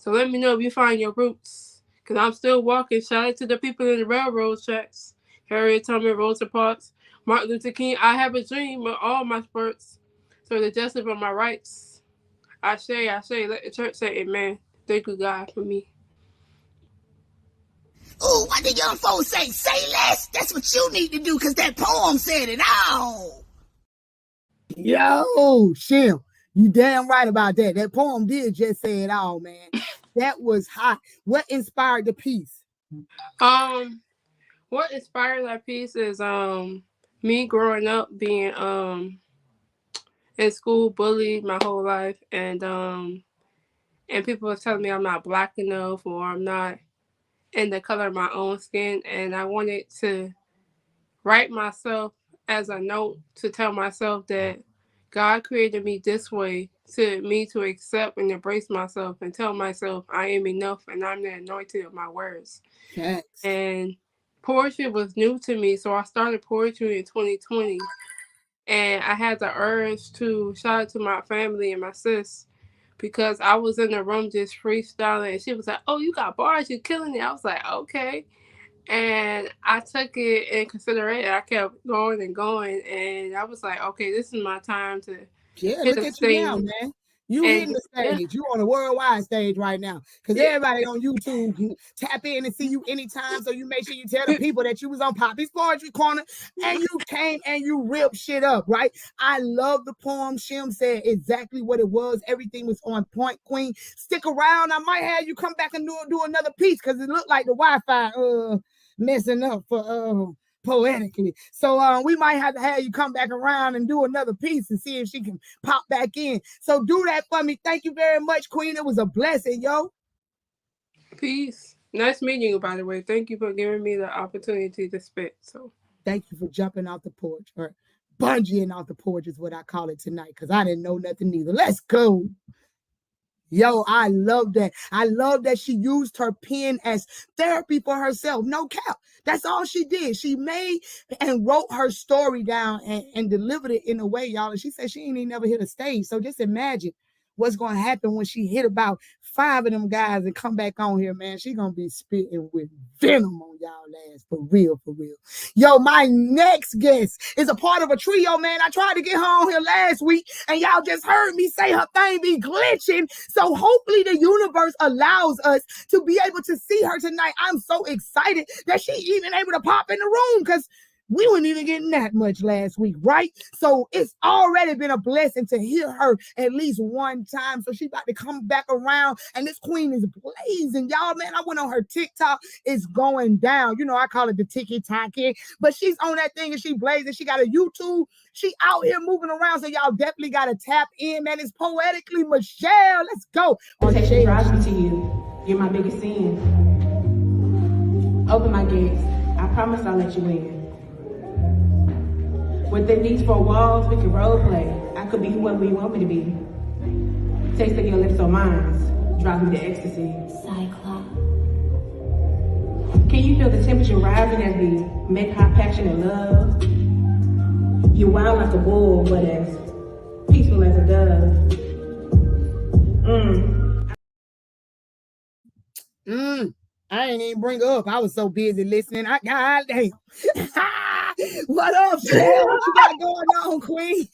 So let me know if you find your roots, because I'm still walking. Shout out to the people in the railroad tracks. Harriet Tubman, Rosa Parks, Martin Luther King. I have a dream with all my spurts. So the justice of my rights. I say, let the church say amen. Thank you, God, for me. Oh, what the young folks say? Say less. That's what you need to do, because that poem said it all. Yo, Shim, you damn right about that. That poem did just say it all, man. That was hot. What inspired the piece? What inspired that piece is me growing up being in school bullied my whole life, and people were telling me I'm not black enough or I'm not in the color of my own skin, and I wanted to write myself as a note to tell myself that God created me this way, to me to accept and embrace myself and tell myself I am enough and I'm the anointed of my words. Yes. And poetry was new to me, so I started poetry in 2020. And I had the urge to shout out to my family and my sis, because I was in the room just freestyling, and she was like, oh, you got bars, you're killing it. I was like, okay. And I took it in consideration. I kept going and going, and I was like, okay, this is my time to hit look the at you now, stage. man. You hitting the stage. You on a worldwide stage right now. Because everybody on YouTube can tap in and see you anytime. So you make sure you tell the people that you was on PAPIS Poetry Corner and you came and you ripped shit up, right? I love the poem. Shim said exactly what it was. Everything was on point, Queen. Stick around. I might have you come back and do another piece, because it looked like the Wi-Fi messing up for poetically. So we might have to have you come back around and do another piece and see if she can pop back in. So do that for me. Thank you very much, Queen. It was a blessing, yo. Peace. Nice meeting you, by the way. Thank you for giving me the opportunity to spit. So thank you for jumping out the porch, or bungeeing out the porch is what I call it tonight, because I didn't know nothing either. Let's go. Yo, I love that. I love that she used her pen as therapy for herself. No cap. That's all she did. She made and wrote her story down and delivered it in a way, y'all. And she said she ain't even never hit a stage. So just imagine what's going to happen when she hit about 5 of them guys and come back on here, man. She going to be spitting with venom on y'all ass. For real, for real. Yo, my next guest is a part of a trio, man. I tried to get her on here last week, and y'all just heard me say her thing be glitching. So hopefully the universe allows us to be able to see her tonight. I'm so excited that she even able to pop in the room, because we weren't even getting that much last week, right? So it's already been a blessing to hear her at least one time. So she about to come back around, and this queen is blazing, y'all. Man, I went on her TikTok. It's going down. You know, I call it the tiki-taki, but she's on that thing and she blazing. She got a YouTube. She out here moving around, so y'all definitely got to tap in, man. It's poetically Michelle. Let's go. Protection drives me to you. You're my biggest sin. Open my gates. I promise I'll let you in. Within these 4 walls, we can role play. I could be whoever you want me to be. Taste of your lips on mine, drive me to ecstasy. Cyclops. Can you feel the temperature rising as we make high passionate love? You're wild like a bull, but as peaceful as a dove. I ain't even bring her up. I was so busy listening. God damn. What up, Shell? What you got going on, Queen?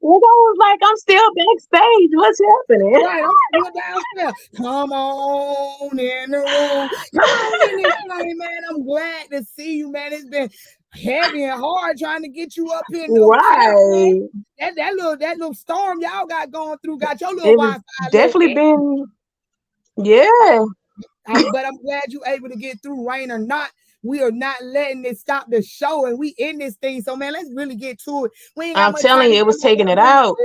Well, I was like, I'm still backstage. What's happening? Right, I'm still downstairs. Come on in the room. Come on in this thing, man. I'm glad to see you, man. It's been heavy and hard trying to get you up here. No Right. That little storm y'all got going through got your little It was Wi-Fi. definitely been, yeah. But I'm glad you able to get through, rain or not. We are not letting it stop the show, and we in this thing. So, man, let's really get to it. We ain't got I'm much telling time you, it was taking it out.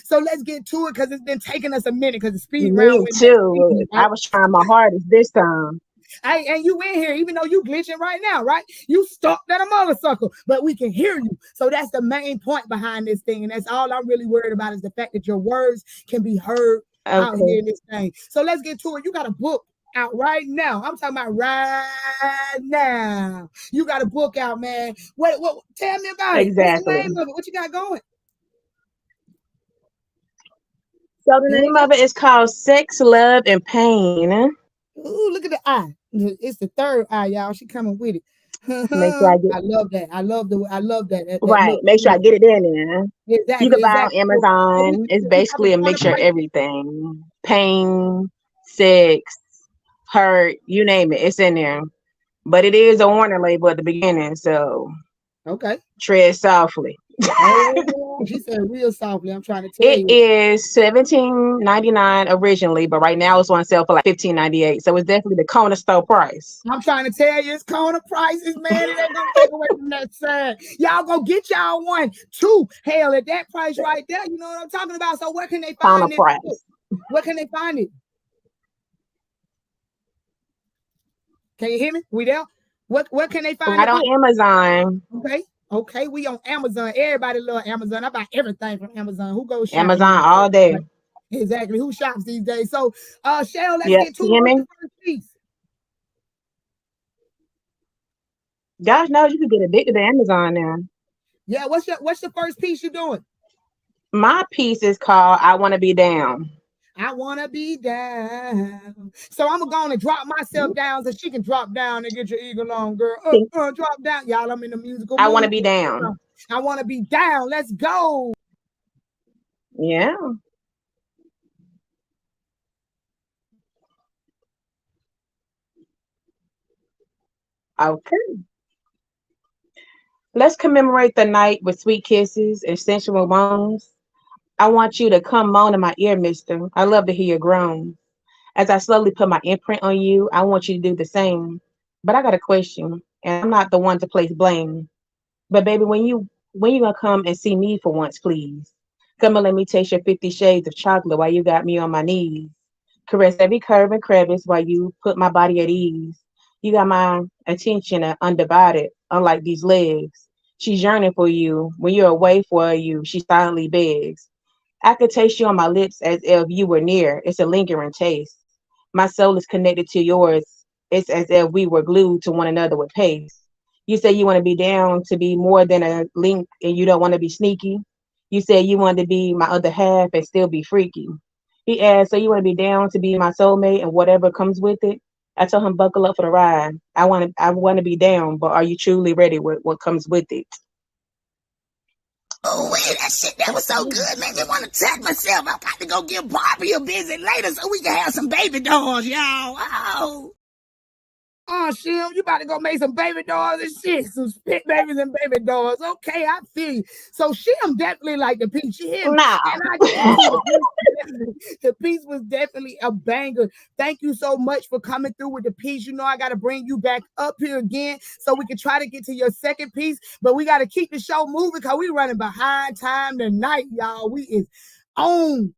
So let's get to it, because it's been taking us a minute, because the speed round Me went too. right? I was trying my hardest this time. And you in here, even though you glitching right now, right? You stuck that a motherfucker, but we can hear you. So that's the main point behind this thing. And that's all I'm really worried about, is the fact that your words can be heard out here in this thing. So let's get to it. You got a book out right now. I'm talking about right now. You got a book out, man. What tell me about it. What's the name of it? What you got going? So the name of it is called Sex, Love, and Pain. Ooh, look at the eye. It's the third eye, y'all. She coming with it. Make sure I get. I love that. I love that. Right. Look. Make sure I get it in there. Exactly. You can buy it on So Amazon. It's basically a mixture of everything. Pain, sex, hurt, you name it. It's in there. But it is a warning label at the beginning, so okay. Tread softly. Oh, she said real softly. I'm trying to tell you. It is $17.99 originally, but right now it's on sale for like $15.98. So it's definitely the corner store price. I'm trying to tell you, it's corner prices, man. It ain't gonna take away from that side. Y'all go get y'all one, two. Hell, at that price right there, you know what I'm talking about. So where can they find it? Where can they find it? Can you hear me? We there? Where can they find it? Right on Amazon. Okay, we on Amazon. Everybody love Amazon. I buy everything from Amazon. Who goes shopping? Amazon all day. Exactly. Who shops these days? So, Cheryl, let's get to the first piece. Gosh knows you could get addicted to Amazon now. Yeah, what's the first piece you're doing? My piece is called I Want to Be Down. I want to be down. So I'm going to drop myself down so she can drop down and get your eagle on, girl. Drop down. Y'all, I'm in the musical I want to be down. I want to be down. Let's go. Yeah. Okay. Let's commemorate the night with sweet kisses and sensual moans. I want you to come moan in my ear, mister. I love to hear your groans. As I slowly put my imprint on you, I want you to do the same. But I got a question, and I'm not the one to place blame. But baby, when you gonna come and see me for once, please? Come and let me taste your 50 shades of chocolate while you got me on my knees. Caress every curve and crevice while you put my body at ease. You got my attention undivided, unlike these legs. She's yearning for you. When you're away for you, she silently begs. I could taste you on my lips as if you were near. It's a lingering taste. My soul is connected to yours. It's as if we were glued to one another with paste. You say you want to be down to be more than a link and you don't want to be sneaky. You said you wanted to be my other half and still be freaky. He asked, so you want to be down to be my soulmate and whatever comes with it? I told him buckle up for the ride. I want to be down, but are you truly ready with what comes with it? Oh, wait, that shit, that was so good, man. Just want to touch myself. I'm about to go give Barbie a visit later so we can have some baby dolls, y'all. Oh. Oh, Shim, you about to go make some baby dolls and shit. Some spit babies and baby dolls. Okay, I feel you. So Shim definitely like the piece. You hear me? Nah. And I get you. The piece was definitely a banger. Thank you so much for coming through with the piece. You know, I got to bring you back up here again so we can try to get to your second piece. But we got to keep the show moving because we running behind time tonight, y'all. We is on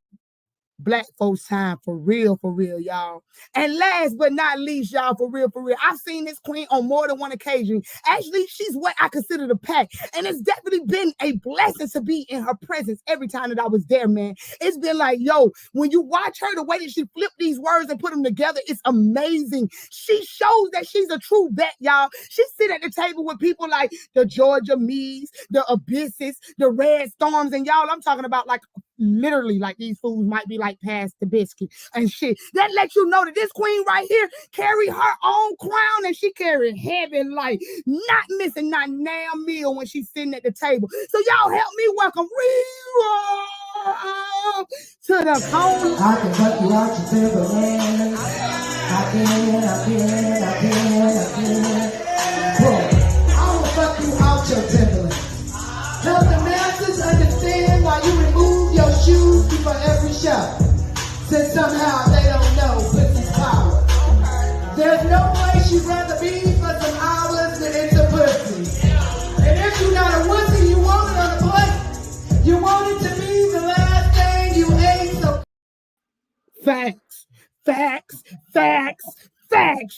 Black folks time for real, y'all. And last but not least, y'all, for real, I've seen this queen on more than one occasion. Actually, she's what I consider the pack, and it's definitely been a blessing to be in her presence every time that I was there, man. It's been like, yo, when you watch her, the way that she flipped these words and put them together, it's amazing. She shows that she's a true vet, y'all. She sit at the table with people like the Georgia Mees, the Abysses, the Red Storms, and y'all, I'm talking about like literally like these fools might be like past the biscuit and shit. That lets you know that this queen right here carry her own crown and she carry heaven like not missing not damn meal when she's sitting at the table. So y'all help me welcome Rero to the corner. I can fuck you out your Timberland. I can. Boom. I will fuck you out your Timberland. Help the masses understand why you remove your shoes before every show. Since somehow they don't know pussy's power. There's no place you'd rather be for some hours than into pussy. And if you're not a wussy, you want it on the plate. You want it to be the last thing you ate, so Facts.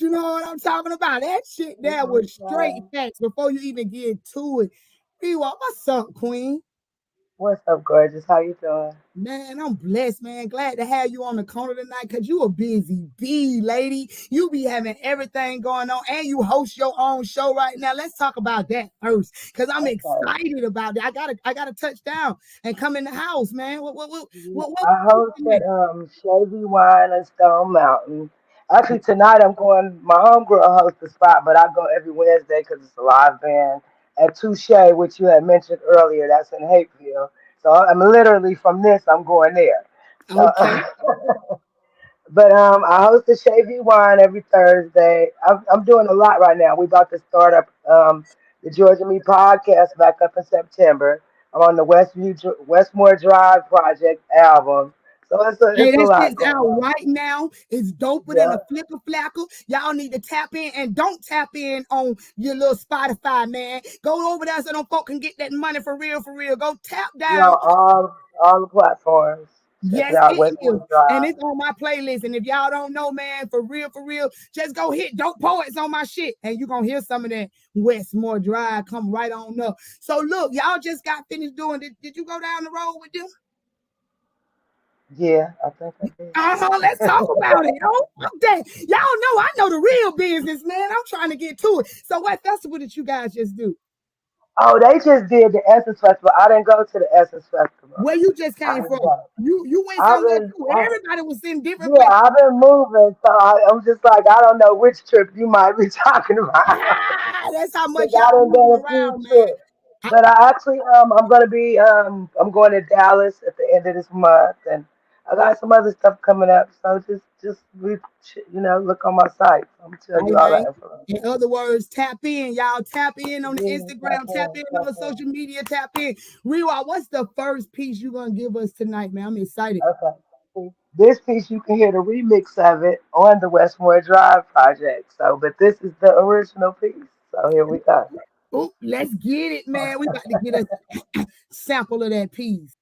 You know what I'm talking about? That shit there was straight facts before you even get to it. Rewa, what's up, queen? What's up, gorgeous? How you doing? Man, I'm blessed, man. Glad to have you on the corner tonight because you a busy bee, lady. You be having everything going on and you host your own show right now. Let's talk about that first because I'm Okay. excited about it. I gotta touch down and come in the house, man. What I host at Shady Wine and Stone Mountain. Actually, tonight I'm going. My homegirl hosts the spot, but I go every Wednesday because it's a live band at Touche, which you had mentioned earlier. That's in Hapeville. So I'm literally from this. I'm going there. So, Okay. but I host the Shady Wine every Thursday. I'm doing a lot right now. We about to start up the Georgia Me podcast back up in September. I'm on the Westmore Drive project album. So Hey, it's a that lot shit's going out on. right now. It's doper than Yeah, a flicker flacker. Y'all need to tap in and don't tap in on your little Spotify, man. Go over there so them folk can get that money for real, for real. Go tap yeah, down. all the platforms. Check it Yes, out, it is. Westmore And Drive. it's on my playlist. And if y'all don't know, man, for real, just go hit Dope Poets on my shit. And you're going to hear some of that Westmore Drive come right on up. So look, y'all just got finished doing it. Did you go down the road with them? Yeah, I think I did. Let's talk about it. Okay. Y'all know I know the real business, man. I'm trying to get to it. So what festival did you guys just do? Oh, they just did the Essence Festival. I didn't go to the Essence Festival. Where you just I came didn't from? go. You went I've somewhere been, too. I, Everybody was in different yeah, places. I've been moving, so I'm just like, I don't know which trip you might be talking about. That's how much Because I y'all done done moving a few around, man. trips. But I actually, I'm gonna be, I'm going to Dallas at the end of this month, and I got some other stuff coming up. So look on my site. I'm gonna tell Hey, you all man. that information. In other words, tap in, y'all. Tap in on the Yeah, tap Instagram, tap in, in tap on social media, tap in. Rewa, what's the first piece you gonna give us tonight, man? I'm excited. in. Okay. This piece you can hear the remix of it on the Westmore Drive project. So, but this is the original piece. So here we go. Oh, let's get it, man. We about to get a sample of that piece.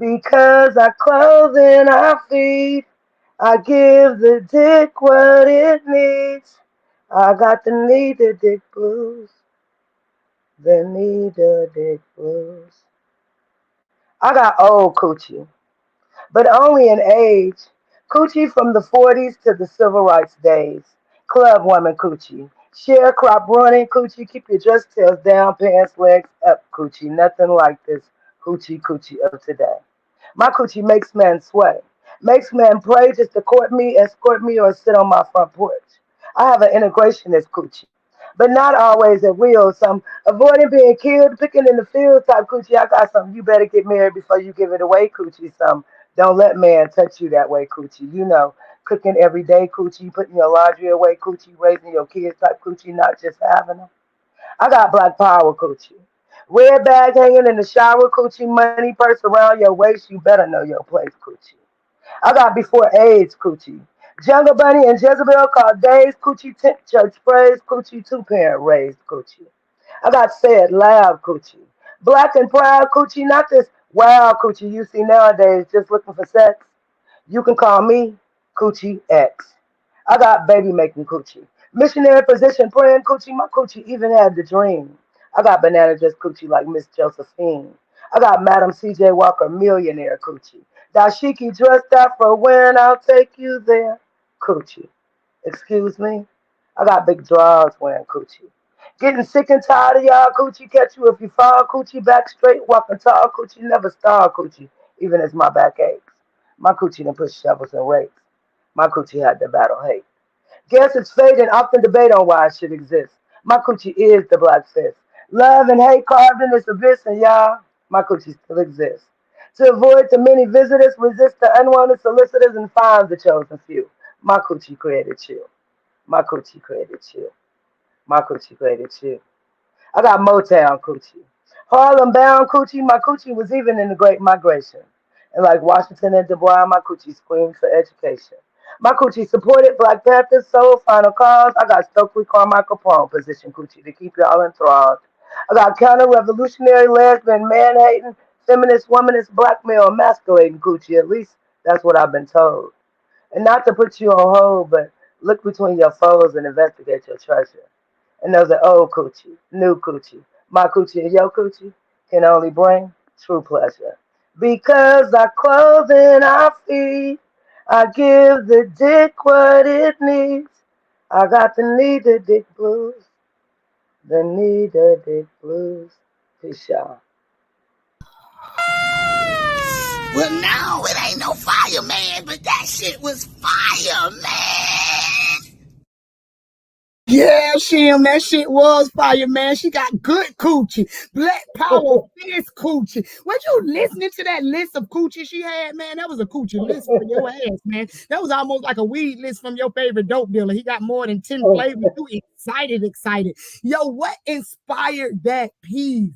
Because our clothes and our feet, I give the dick what it needs. I got the need the dick blues, the need the dick blues. I got old coochie, but only in age. Coochie from the 40s to the civil rights days. Club woman coochie. Sharecrop running coochie. Keep your dress tails down, pants, legs up coochie. Nothing like this hoochie coochie of today. My coochie makes men sweat. Makes men pray just to court me, escort me, or sit on my front porch. I have an integrationist coochie. But not always at will. Some avoiding being killed, picking in the field type coochie. I got some you better get married before you give it away coochie. Some don't let man touch you that way coochie. You know, cooking every day coochie, putting your laundry away coochie, raising your kids type coochie, not just having them. I got black power coochie. Red bag hanging in the shower coochie, money purse around your waist. You better know your place coochie. I got before AIDS coochie. Jungle Bunny and Jezebel called days coochie, tent church praise coochie, two-parent raised coochie. I got said loud coochie. Black and proud coochie, not this wild coochie you see nowadays just looking for sex. You can call me Coochie X. I got baby making coochie. Missionary position praying coochie. My coochie even had the dream. I got banana dress coochie like Miss Josephine. I got Madam C.J. Walker millionaire coochie. Dashiki dressed up for when I'll take you there. Coochie. Excuse me? I got big draws wearing coochie. Getting sick and tired of y'all coochie. Catch you if you fall coochie. Back straight, walking tall coochie. Never stall coochie, even as my back aches. My coochie done push shovels and rakes. My coochie had to battle hate. Guess it's fate and often debate on why it should exist. My coochie is the black fist. Love and hate carved in this abyss, and y'all, my coochie still exists. To avoid the many visitors, resist the unwanted solicitors, and find the chosen few. My coochie created you. My coochie created you. My coochie created you. I got Motown coochie. Harlem bound coochie. My coochie was even in the Great Migration. And like Washington and Du Bois, my coochie screamed for education. My coochie supported Black Panthers, Soul, Final Cause. I got Stokely Carmichael Prone position coochie to keep y'all enthralled. I got counter revolutionary, lesbian, man hating, feminist, womanist, black male, emasculating coochie. At least that's what I've been told. And not to put you on hold, but look between your foes and investigate your treasure. And those are old coochie, new coochie. My coochie and your coochie can only bring true pleasure. Because I clothe and I feed, I give the dick what it needs. I got the need the dick blues, the need the dick blues. Peace, y'all. Well, no, it ain't no fireman, but that shit was fire, man. Yeah, Shim, that shit was fire, man. She got good coochie. Black power fierce coochie. What you listening to that list of coochie she had, man? That was a coochie list for your ass, man. That was almost like a weed list from your favorite dope dealer. He got more than 10 flavors. You excited. Yo, what inspired that piece?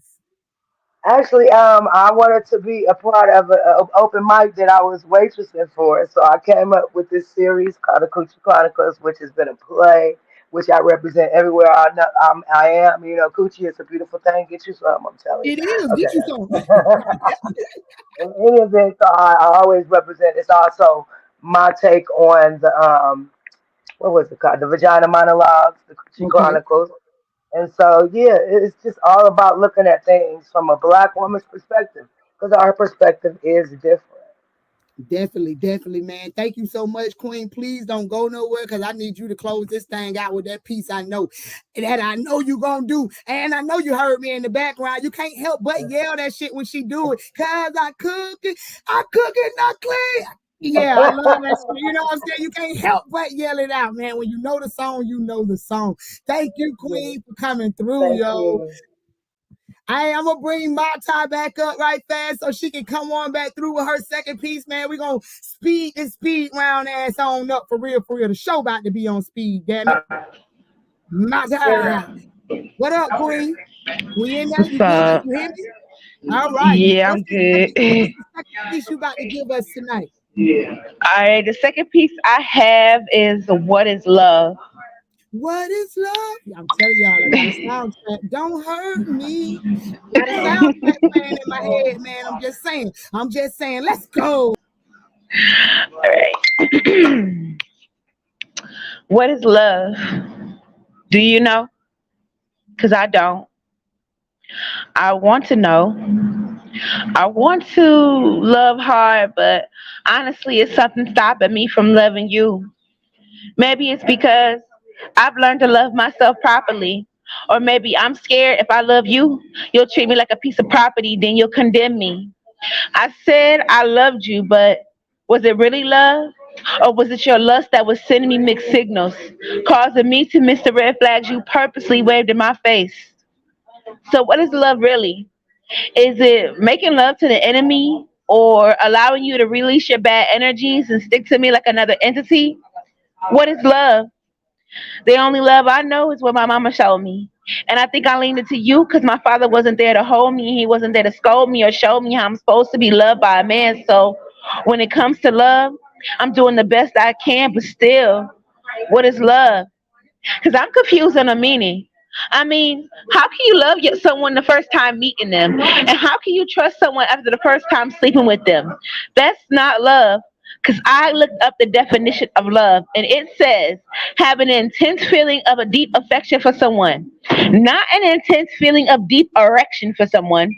Actually, I wanted to be a part of an open mic that I was waitressing for, so I came up with this series called the Coochie Chronicles, which has been a play, which I represent everywhere I am. You know, Coochie is a beautiful thing. Get you some, I'm telling you. It is. Get you some. Okay. In any event, so I always represent. It's also my take on the what was it called? The Vagina Monologues, the Coochie Okay. Chronicles. And so, yeah, it's just all about looking at things from a black woman's perspective because our perspective is different. Definitely, man. Thank you so much, Queen. Please don't go nowhere because I need you to close this thing out with that piece I know that I know you gonna do. And I know you heard me in the background. You can't help but yell that shit when she do it. Cause I cook it not clean. Yeah, I love that shit. You know what I'm saying? You can't help but yell it out, man. When you know the song, you know the song. Thank you, Yeah, Queen, for coming through, thank yo. you. I'm gonna bring my tie back up right fast so she can come on back through with her second piece, man. We're gonna speed round ass on up for real. The show about to be on speed, damn it. My tie. What up, Queen? We in there? What's You good? up? You hear me? All right. Yeah, I'm good. What's the second piece you about to give us tonight? All right, the second piece I have is What is Love? What is love? I'm telling y'all, I got a soundtrack. Don't hurt me. I got a soundtrack playing in my head, man. I'm just saying. Let's go. All right. What is love? Do you know? Because I don't. I want to know. I want to love hard, but honestly, it's something stopping me from loving you. Maybe it's because I've learned to love myself properly. Or maybe I'm scared if I love you, you'll treat me like a piece of property, then you'll condemn me. I said I loved you, but was it really love? Or was it your lust that was sending me mixed signals, causing me to miss the red flags you purposely waved in my face? So, what is love really? Is it making love to the enemy or allowing you to release your bad energies and stick to me like another entity? What is love? The only love I know is what my mama showed me. And I think I leaned into you because my father wasn't there to hold me. He wasn't there to scold me or show me how I'm supposed to be loved by a man. So when it comes to love, I'm doing the best I can, but still, what is love? Because I'm confused on the meaning. I mean, how can you love someone the first time meeting them? And how can you trust someone after the first time sleeping with them? That's not love. Because I looked up the definition of love, and it says having an intense feeling of a deep affection for someone, not an intense feeling of deep erection for someone.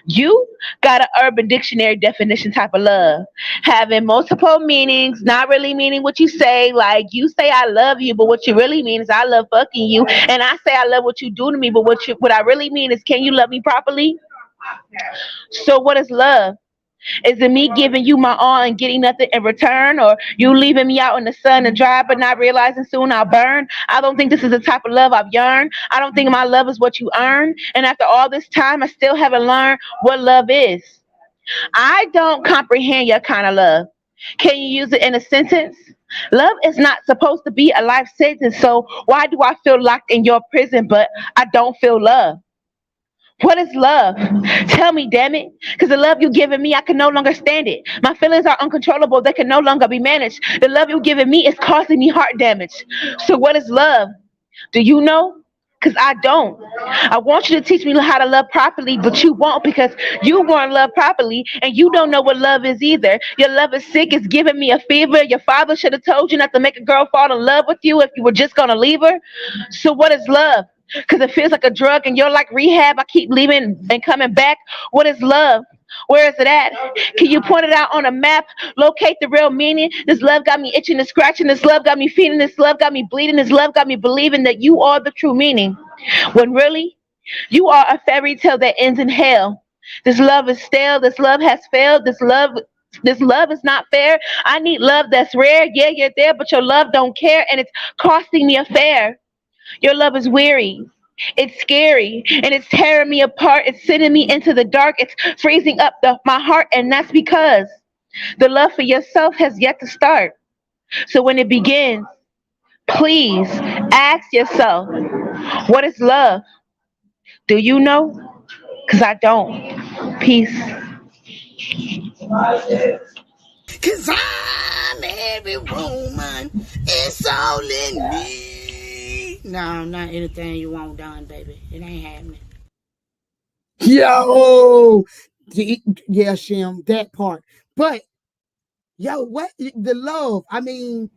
You got an Urban Dictionary definition type of love, having multiple meanings, not really meaning what you say. Like you say I love you, but what you really mean is I love fucking you, and I say I love what you do to me, but what I really mean is can you love me properly? So what is love? Is it me giving you my all and getting nothing in return, or you leaving me out in the sun to dry but not realizing soon I'll burn? I don't think this is the type of love I've yearned. I don't think my love is what you earn. And after all this time, I still haven't learned what love is. I don't comprehend your kind of love. Can you use it in a sentence? Love is not supposed to be a life sentence, so why do I feel locked in your prison but I don't feel love? What is love? Tell me, damn it. Because the love you've given me, I can no longer stand it. My feelings are uncontrollable. They can no longer be managed. The love you've given me is causing me heart damage. So, what is love? Do you know? Because I don't. I want you to teach me how to love properly, but you won't because you weren't loved properly and you don't know what love is either. Your love is sick. It's giving me a fever. Your father should have told you not to make a girl fall in love with you if you were just going to leave her. So, what is love? Because it feels like a drug and you're like rehab. I keep leaving and coming back. What is love? Where is it at? Can you point it out on a map? Locate the real meaning. This love got me itching and scratching. This love got me feeling. This love got me bleeding. This love got me believing that you are the true meaning. When really, you are a fairy tale that ends in hell. This love is stale. This love has failed. This love is not fair. I need love that's rare. Yeah, you're there, but your love don't care, and it's costing me a fare. Your love is weary. It's scary and it's tearing me apart. It's sending me into the dark. It's freezing up my heart. And that's because the love for yourself has yet to start. So when it begins, please ask yourself, what is love? Do you know? Because I don't. Peace. Cause I'm every woman. It's all in me. No, not anything you want done, baby. It ain't happening. Yo, yeah, Shem, that part. But yo, what the love? I mean,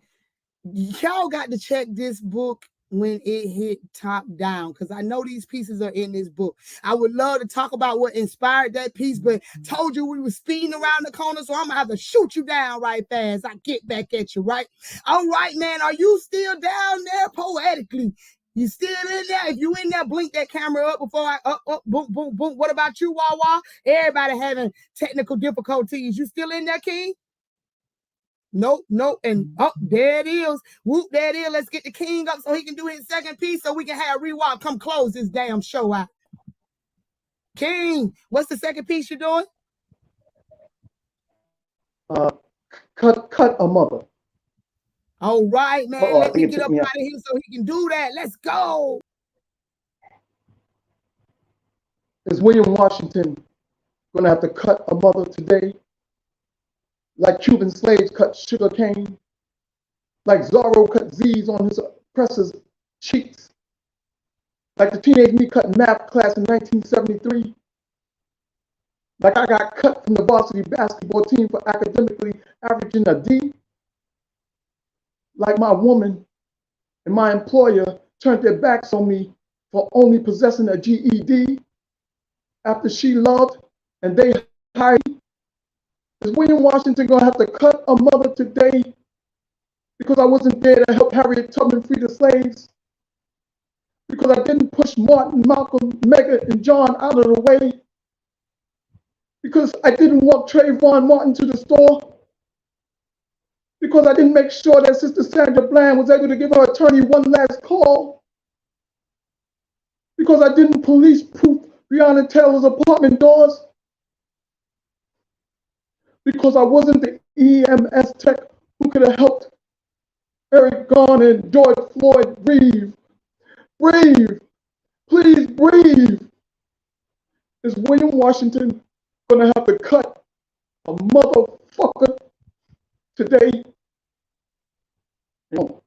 y'all got to check this book when it hit top down because I know these pieces are in this book. I would love to talk about what inspired that piece, but told you we were speeding around the corner, so I'm gonna have to shoot you down right fast. I get back at you, right? All right, man. Are you still down there poetically? You still in there? If you in there, blink that camera up before I up, boom, boom, boom. What about you, Wawa? Everybody having technical difficulties. You still in there, King? Nope, nope. And there it is. Whoop, there it is. Let's get the king up so he can do his second piece so we can have Rewalk come close this damn show out. King, what's the second piece you're doing? Cut a mother. All right, man. Let me get up out of here so he can do that. Let's go. Is William Washington going to have to cut a mother today? Like Cuban slaves cut sugar cane? Like Zorro cut Z's on his oppressor's cheeks? Like the teenage me cut math class in 1973? Like I got cut from the varsity basketball team for academically averaging a D? Like my woman and my employer turned their backs on me for only possessing a GED after she loved and they hired me? Is William Washington gonna have to cut a mother today because I wasn't there to help Harriet Tubman free the slaves? Because I didn't push Martin, Malcolm, Megan, and John out of the way? Because I didn't walk Trayvon Martin to the store? Because I didn't make sure that Sister Sandra Bland was able to give her attorney one last call? Because I didn't police proof Breonna Taylor's apartment doors? Because I wasn't the EMS tech who could have helped Eric Garner and George Floyd breathe? Breathe! Please breathe! Is William Washington gonna have to cut a motherfucker today? No.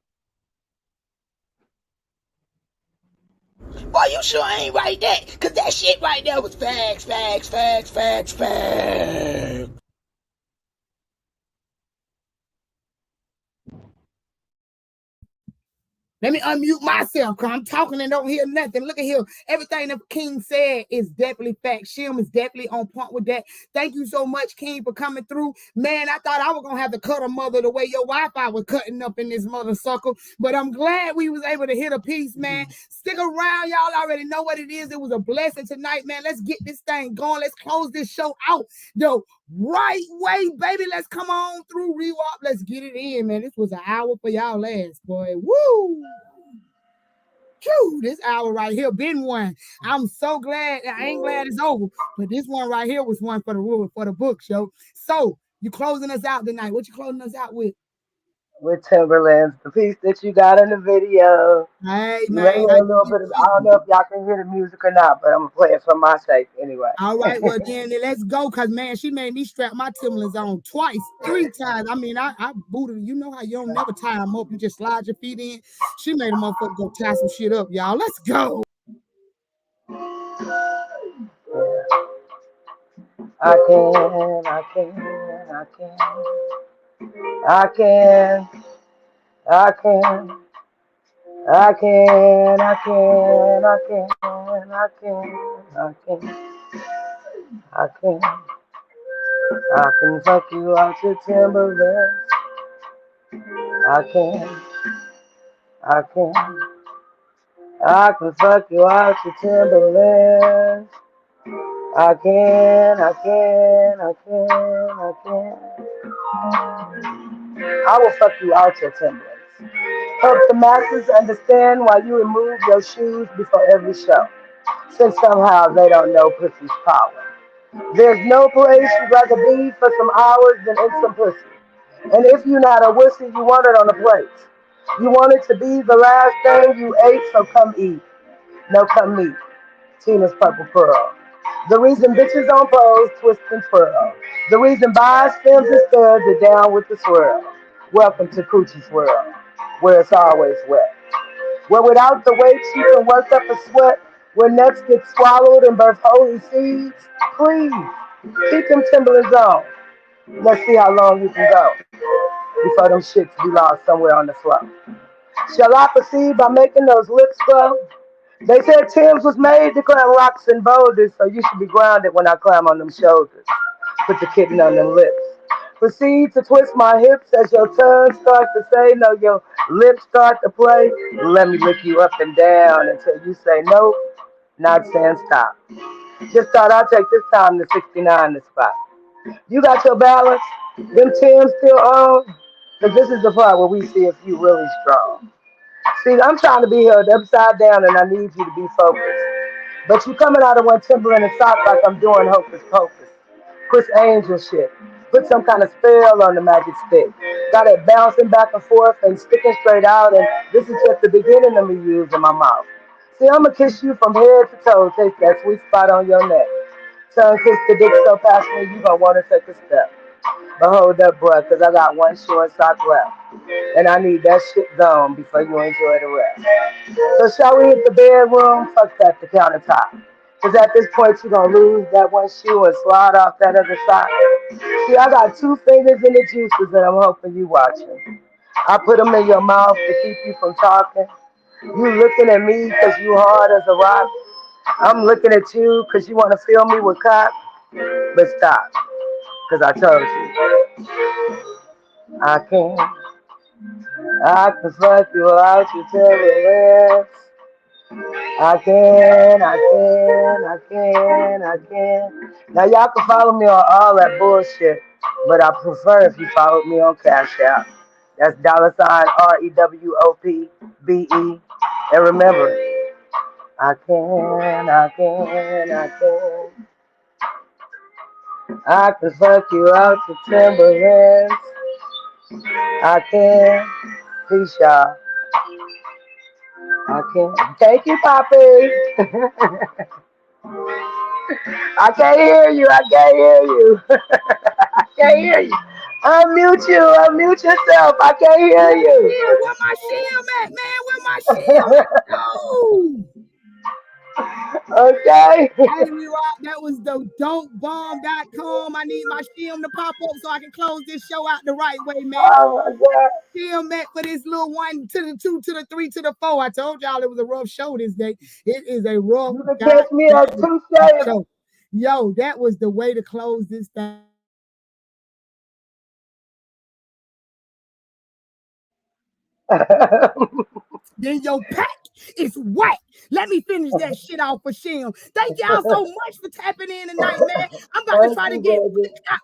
Boy, you sure ain't write that, because that shit right there was facts, facts, facts, facts, facts. Let me unmute myself because I'm talking and don't hear nothing. Look at here. Everything that King said is definitely fact. Shim is definitely on point with that. Thank you so much, King, for coming through. Man, I thought I was going to have to cut a mother the way your Wi-Fi was cutting up in this mother sucker. But I'm glad we was able to hit a piece, man. Stick around. Y'all already know what it is. It was a blessing tonight, man. Let's get this thing going. Let's close this show out the right way, baby. Let's come on through Rewap. Let's get it in, man. This was an hour for y'all last, boy. Woo! Phew, this hour right here been one. I'm so glad. I ain't glad it's over, but this one right here was one for the rule for the book show. So you closing us out tonight? What you closing us out with? With Timberlands, the piece that you got in the video. Hey You may man, hear a little bit of, I don't know if y'all can hear the music or not, but I'm gonna play it for my sake anyway. all right, well then let's go, cause man, she made me strap my Timberlands on twice, 3 times. I mean, I booted. You know how you don't never tie them up, you just slide your feet in. She made a motherfucker go tie some shit up, y'all. Let's go. I can, I can, I can, I can, I can, I can, I can, I can, I can, I can, I can, I can fuck you out your Timberlands. I can, I can, I can fuck you out your Timberlands. I can, I can, I can, I can. I will fuck you out your Timberlands. Help the masses understand why you remove your shoes before every show, since somehow they don't know pussy's power. There's no place you'd rather be for some hours than in some pussy. And if you're not a wussy, you want it on a plate. You want it to be the last thing you ate, so come eat. No, come meet. Tina's Purple Pearl. The reason bitches don't pose, twist and twirl. The reason buys, stems, and studs are down with the swirl. Welcome to Coochie's world, where it's always wet. Where without the weights you can work up a sweat, where nuts get swallowed and birth holy seeds. Please, keep them Timberlands on. Let's see how long you can go before them shits be lost somewhere on the floor. Shall I proceed by making those lips glow? They said Tim's was made to climb rocks and boulders, so you should be grounded when I climb on them shoulders. Put the kitten on them lips. Proceed to twist my hips as your tongue starts to say, no, your lips start to play. Let me lick you up and down until you say, nope, not saying stop. Just thought I'd take this time to 69 the spot. You got your balance? Them Tim's still on? Because this is the part where we see if you really strong. See, I'm trying to be held upside down and I need you to be focused. But you coming out of one Timberland and sock like I'm doing hocus pocus. Chris Angel shit. Put some kind of spell on the magic stick. Got it bouncing back and forth and sticking straight out, and this is just the beginning of me using my mouth. See, I'ma kiss you from head to toe, take that sweet spot on your neck. Tongue kiss the dick so passionate you gonna wanna take a step. But hold up, bro, cause I got one short sock left. And I need that shit gone before you enjoy the rest. So shall we hit the bedroom? Fuck that, the countertop. Cause at this point you're gonna lose that one shoe and slide off that other side. See, I got 2 fingers in the juices and I'm hoping you watching. I put them in your mouth to keep you from talking. You looking at me cause you hard as a rock. I'm looking at you cause you wanna fill me with cock. But stop, because I told you. I can fuck you out your cigarettes. I can. Now y'all can follow me on all that bullshit, but I prefer if you follow me on Cash App. That's $REWOPBE. And remember, I can fuck you out to Timberlands. I can. Peace, y'all. I can. Thank you, Poppy. I can't hear you. I can't hear you. I can't hear you. Unmute you. Unmute yourself. I can't hear you. Where my shim at, man? Where my shim at? No. Okay. Hey, Rock, that was the dopebomb.com. I need my shim to pop up so I can close this show out the right way, man. Oh my God. Shim at for this little 1 to the 2 to the 3 to the 4. I told y'all it was a rough show this day. It is a rough You can catch me at show. Yo, that was the way to close this thing. Then your pack is wet. Let me finish that shit off for Shim. Thank y'all so much for tapping in tonight, man. I'm about to try to get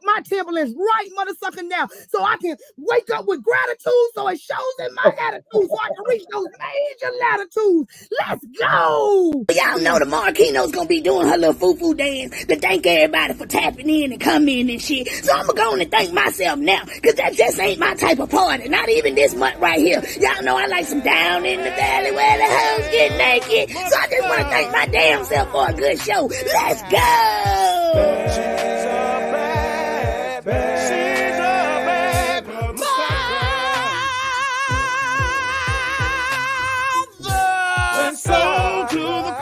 my Timberlands right, motherfucker, now, so I can wake up with gratitude, so it shows in my attitude, so I can reach those major latitudes. Let's go. Y'all know tomorrow Keynote's gonna be doing her little foo-foo dance to thank everybody for tapping in and coming in and shit. So I'm gonna go on and thank myself now, because that just ain't my type of party. Not even this month right here. Y'all know I like some down in the valley where the hoes get naked. So I just want to thank my damn self for a good show. Let's go! She's a bad mother. Sold to the